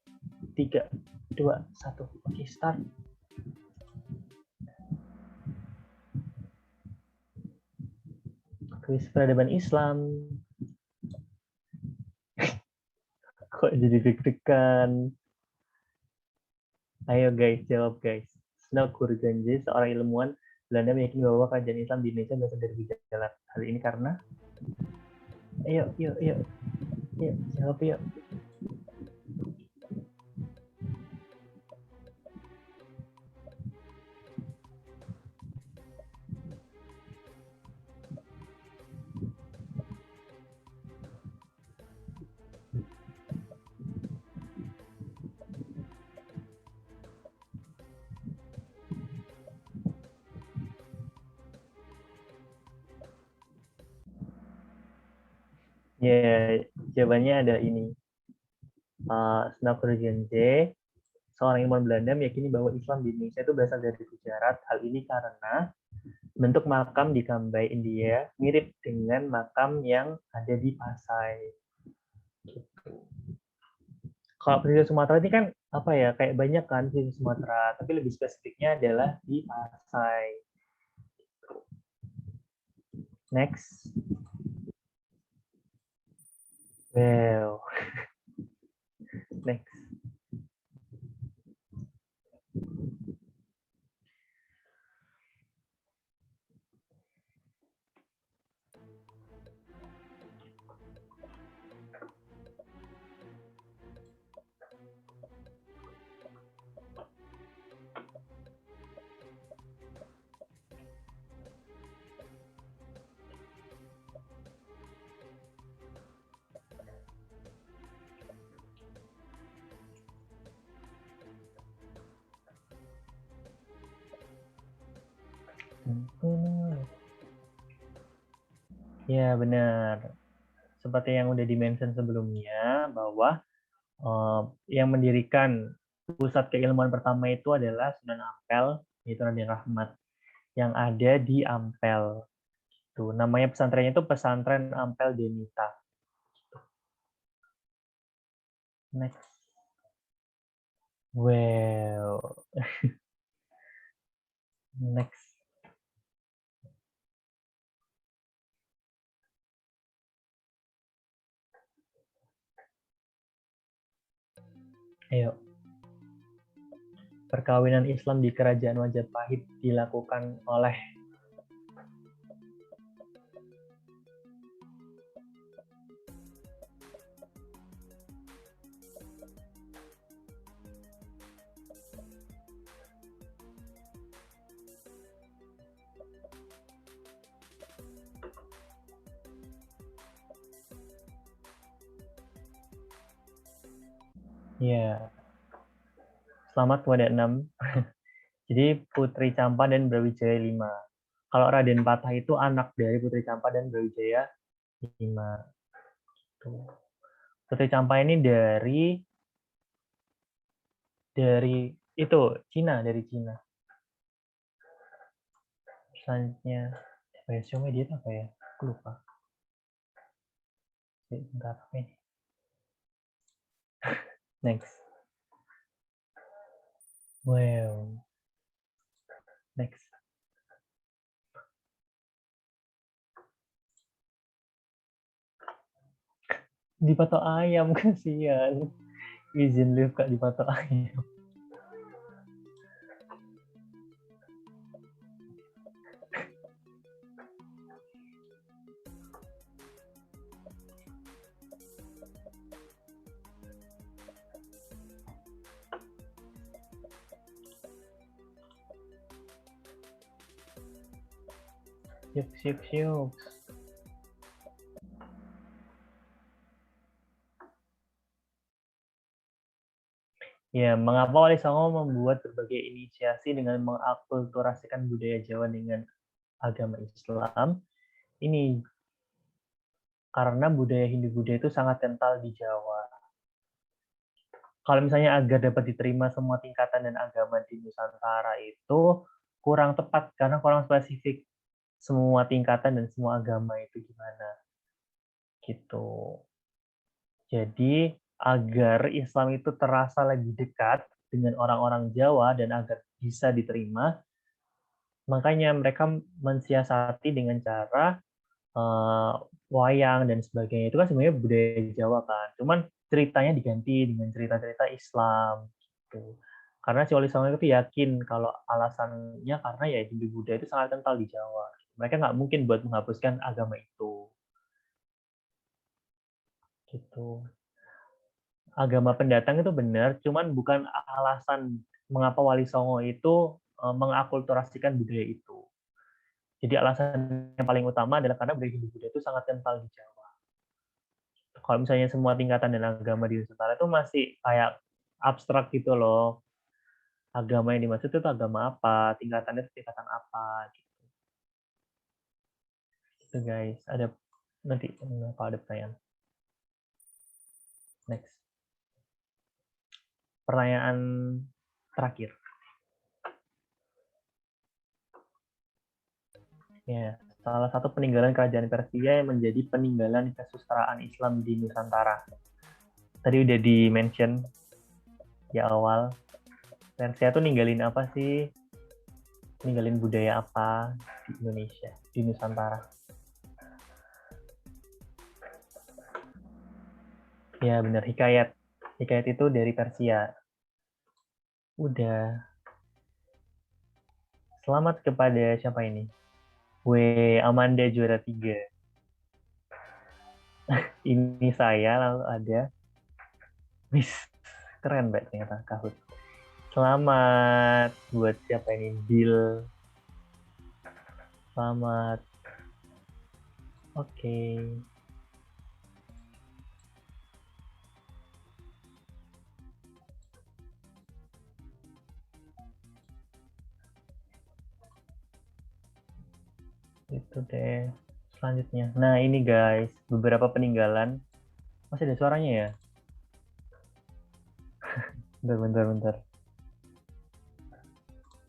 3, 2, 1. Oke, start. Kuis peradaban Islam. Kok jadi deg-degan? Ayo guys, jawab guys. Snow Kurganje, seorang ilmuwan Belanda meyakini bahwa kerajaan Islam di Indonesia berasal dari gejala. Hal ini karena? Ayo, jawab yuk. Ya, jawabannya ada ini. Snow Kurganje, seorang ilmuwan Belanda meyakini bahwa Islam di Indonesia itu berasal dari Gujarat. Hal ini karena bentuk makam di Kambay, India mirip dengan makam yang ada di Pasai. Gitu. Kalau pesisir Sumatera ini kan apa ya, kayak banyak kan pesisir Sumatera, tapi lebih spesifiknya adalah di Pasai. Next. Well. Next. Ya, benar. Seperti yang udah dimention sebelumnya, bahwa yang mendirikan pusat keilmuan pertama itu adalah Sunan Ampel, yaitu Raden Rahmat, yang ada di Ampel. Tuh, namanya pesantrennya itu Pesantren Ampel Denita. Next. Well. Next. Ayo. Perkawinan Islam di Kerajaan Majapahit dilakukan oleh ya. Selamat kepada 6. Jadi Putri Campa dan Brawijaya 5. Kalau Raden Patah itu anak dari Putri Campa dan Brawijaya 5. Tuh. Putri Campa ini dari itu Cina, dari Cina. Selanjutnya resume dia apa ya? Aku lupa. Bentar, ini. Next. Wow. Next. Dipatok ayam, kasihan. Izin live Kak dipatok ayam. Siap. Ya, mengapa Wali Songo membuat berbagai inisiasi dengan mengakulturasikan budaya Jawa dengan agama Islam? Ini karena budaya Hindu-Buddha itu sangat kental di Jawa. Kalau misalnya agar dapat diterima semua tingkatan dan agama di Nusantara itu kurang tepat karena kurang spesifik semua tingkatan dan semua agama itu gimana. Gitu. Jadi agar Islam itu terasa lebih dekat dengan orang-orang Jawa dan agar bisa diterima, makanya mereka mensiasati dengan cara wayang dan sebagainya. Itu kan sebenarnya budaya Jawa kan. Cuman ceritanya diganti dengan cerita-cerita Islam gitu. Karena si Wali Songo itu yakin kalau alasannya karena ya Hindu Buddha itu sangat kental di Jawa. Mereka nggak mungkin buat menghapuskan agama itu. Gitu. Agama pendatang itu benar, cuman bukan alasan mengapa Wali Songo itu mengakulturasikan budaya itu. Jadi alasan yang paling utama adalah karena budaya Hindu-Buddha itu sangat kental di Jawa. Kalau misalnya semua tingkatan dan agama di Nusantara itu masih kayak abstrak gitu loh. Agama yang dimaksud itu agama apa, tingkatannya itu tingkatan apa, gitu. Gitu guys, ada nanti kalau ada pertanyaan. Next. Pertanyaan terakhir. Ya, salah satu peninggalan kerajaan Persia yang menjadi peninggalan kesusastraan Islam di Nusantara. Tadi udah di-mention di awal. Persia tuh ninggalin apa sih? Ninggalin budaya apa di Indonesia, di Nusantara? Ya benar, Hikayat. Hikayat itu dari Persia. Udah. Selamat kepada siapa ini? Amanda juara 3. Ini saya, lalu ada Wis, keren Mbak ternyata Kahut. Selamat buat siapa ini? Bill. Selamat. Oke. Itu deh. Selanjutnya. Nah, ini guys, beberapa peninggalan. Masih ada suaranya ya? Bentar.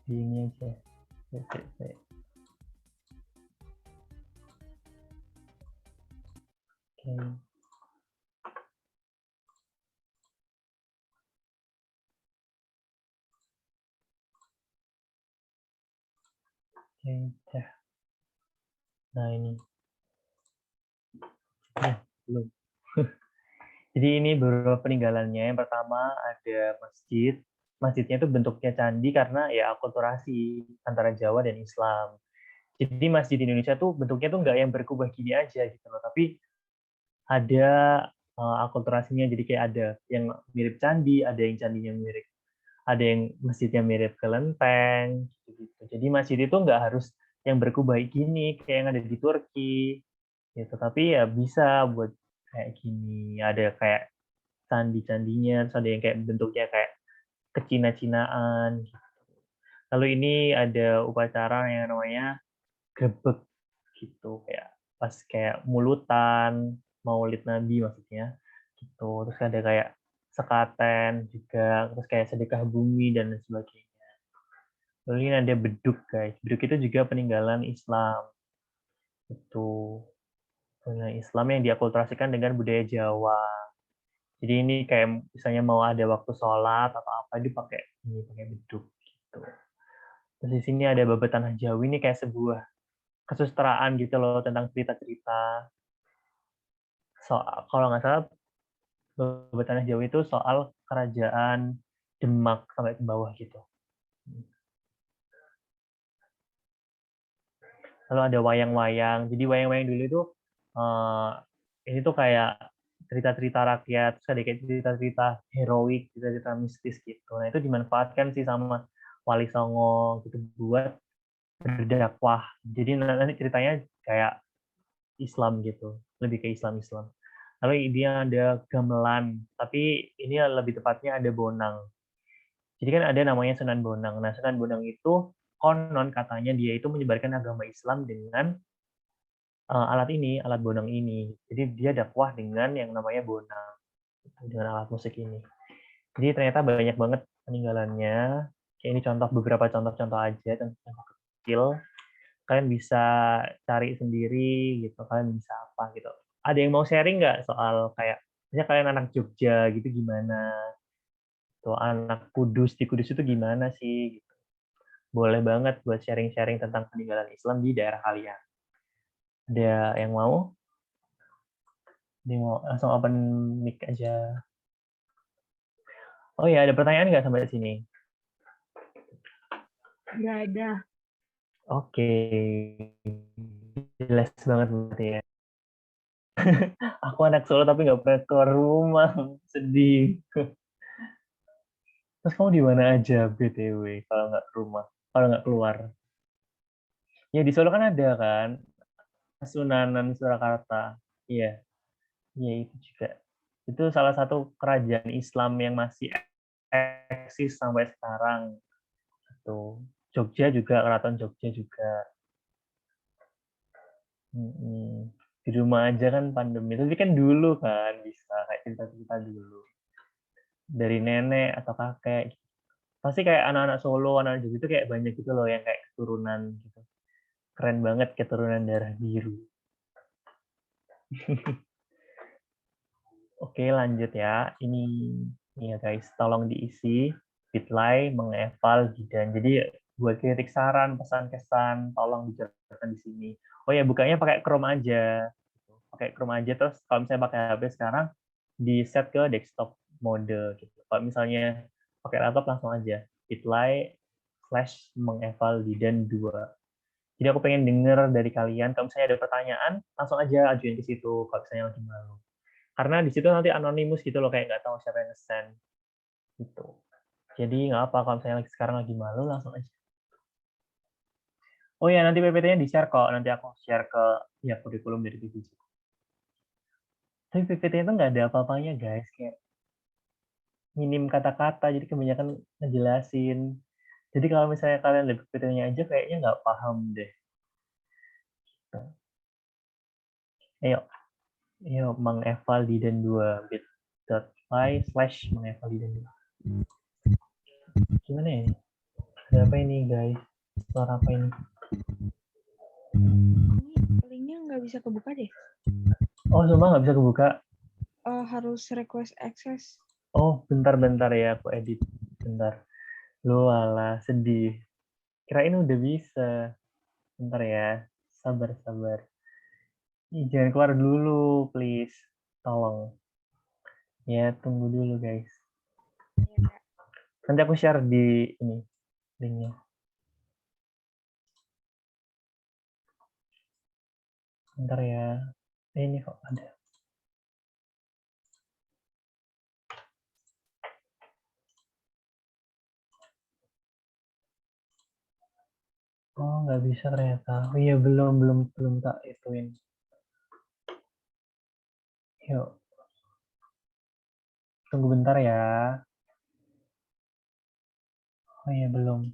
Ini aja. Oke. Nah, ini. Belum. Jadi ini beberapa peninggalannya. Yang pertama ada masjid. Masjidnya itu bentuknya candi karena ya akulturasi antara Jawa dan Islam. Jadi masjid di Indonesia tuh bentuknya tuh nggak yang berkubah gini aja gitu loh, tapi ada akulturasinya. Jadi kayak ada yang mirip candi, ada yang candinya mirip, ada yang masjidnya mirip kelenteng gitu. Jadi masjid itu nggak harus yang berkubah gini kayak yang ada di Turki gitu, tapi ya bisa buat kayak gini. Ada kayak candi-candinya, terus ada yang kayak bentuknya kayak kecina-cinaan gitu. Lalu ini ada upacara yang namanya grebek gitu, kayak pas kayak mulutan, maulid Nabi maksudnya gitu. Terus ada kayak sekaten juga, terus kayak sedekah bumi dan lain sebagainya. Lalu ini ada beduk guys. Beduk itu juga peninggalan Islam. Itu. Budaya Islam yang diakulturasikan dengan budaya Jawa. Jadi ini kayak misalnya mau ada waktu sholat atau apa, dipakai ini pakai beduk gitu. Terus di sini ada Babat Tanah Jawi, ini kayak sebuah kesusteraan gitu loh tentang cerita-cerita. Kalau nggak salah Babat Tanah Jawi itu soal kerajaan Demak sampai ke bawah gitu. Lalu ada wayang-wayang. Jadi wayang-wayang dulu itu ini tuh kayak cerita-cerita rakyat, terus ada kayak cerita-cerita heroik, cerita-cerita mistis gitu. Nah itu dimanfaatkan sih sama Wali Songo gitu buat berdakwah. Jadi nanti ceritanya kayak Islam gitu, lebih ke Islam-Islam. Lalu dia ada gamelan, tapi ini lebih tepatnya ada bonang. Jadi kan ada namanya Sunan Bonang. Nah Sunan Bonang itu konon katanya dia itu menyebarkan agama Islam dengan alat ini, alat bonang ini. Jadi dia dakwah dengan yang namanya bonang, dengan alat musik ini. Jadi ternyata banyak banget peninggalannya. Kayak ini beberapa contoh-contoh aja, contoh kecil. Kalian bisa cari sendiri gitu, kalian bisa apa gitu. Ada yang mau sharing nggak soal kayak, misalnya kalian anak Jogja gitu gimana? Tuh anak Kudus, di Kudus itu gimana sih? Gitu. Boleh banget buat sharing-sharing tentang peninggalan Islam di daerah kalian. Ada yang mau? Dia mau langsung open mic aja. Oh ya, ada pertanyaan nggak sampai sini? Nggak ada. Oke, jelas banget berarti ya. Aku anak Solo tapi nggak pernah keluar rumah, sedih. Terus kamu di mana aja BTW kalau nggak ke rumah, kalau nggak keluar? Ya di Solo kan ada kan, Sunanan Surakarta. Iya, iya itu juga. Itu salah satu kerajaan Islam yang masih eksis sampai sekarang. Tuh, Jogja juga, Keraton Jogja juga. Di rumah aja kan pandemi. Tapi kan dulu kan bisa kayak cerita-cerita dulu. Dari nenek atau kakek. Pasti kayak anak-anak Solo, anak-anak Jogja itu kayak banyak gitu loh yang kayak keturunan gitu. Keren banget keturunan darah biru. Oke, lanjut ya. Ini ya guys, tolong diisi Bitly mengeval Gidan. Jadi buat kritik saran, pesan kesan, tolong dijelaskan di sini. Oh ya, bukanya pakai Chrome aja. Pakai Chrome aja, terus kalau misalnya pakai HP sekarang, di set ke desktop mode. Gitu. Kalau misalnya pakai laptop, langsung aja. Bitly/mengeval Gidan 2. Jadi aku pengen denger dari kalian, kalau misalnya ada pertanyaan, langsung aja ajuin ke situ, kalau misalnya lagi malu. Karena di situ nanti anonimus gitu loh, kayak nggak tahu siapa yang nge-send. Gitu. Jadi nggak apa, kalau misalnya sekarang lagi malu, langsung aja. Oh ya, nanti PPT-nya di-share kok. Nanti aku share ke ya kurikulum dari PVJ. Tapi PPT itu nggak ada apa-apanya, guys. Kayak minim kata-kata, jadi kebanyakan ngejelasin. Jadi kalau misalnya kalian lihat PPT-nya aja, kayaknya nggak paham deh. Ayo, ayo mengeval Didan 2 bit.ly/mengeval Didan 2. Gimana ya? Ada apa ini, guys? Suara apa ini? Ini linknya nggak bisa kebuka deh. Oh, sumpah nggak bisa kebuka? Harus request access. Oh, bentar-bentar ya, aku edit. Bentar. Lu alah, sedih. Kirain udah bisa. Bentar ya. Sabar-sabar. Jangan keluar dulu, please. Tolong. Ya, tunggu dulu, guys. Nanti aku share di ini, linknya. Bentar ya. Ini kok ada. Oh, nggak bisa ternyata. Oh iya, belum tak ituin. Yuk. Tunggu bentar ya. Oh iya, belum.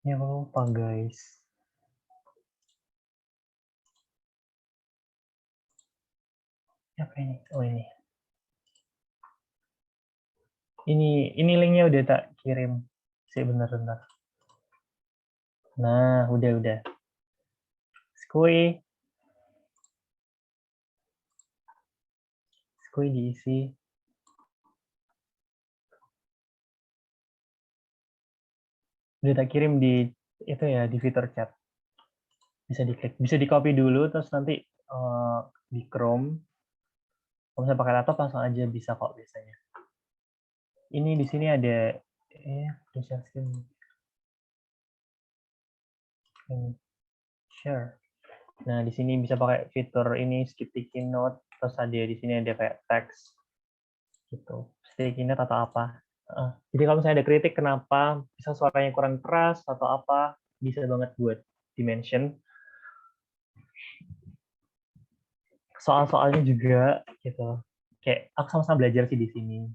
Ini aku lupa, guys. Apa ini? Oh ini. Ini linknya udah tak kirim. Sih bentar-bentar. Nah, udah. Skui diisi. Udah tak kirim di itu ya, di fitur chat. Bisa diklik, bisa di copy dulu, terus nanti di Chrome. Kalau misalnya pakai laptop langsung aja bisa kok biasanya. Ini di sini ada share screen. Share. Nah, di sini bisa pakai fitur ini sticky note, terus ada di sini ada kayak teks gitu. Sticky note atau apa. Jadi kalau misalnya ada kritik kenapa bisa suaranya kurang keras atau apa, bisa banget buat dimension. Soal-soalnya juga gitu. Kayak aku sama-sama belajar sih di sini.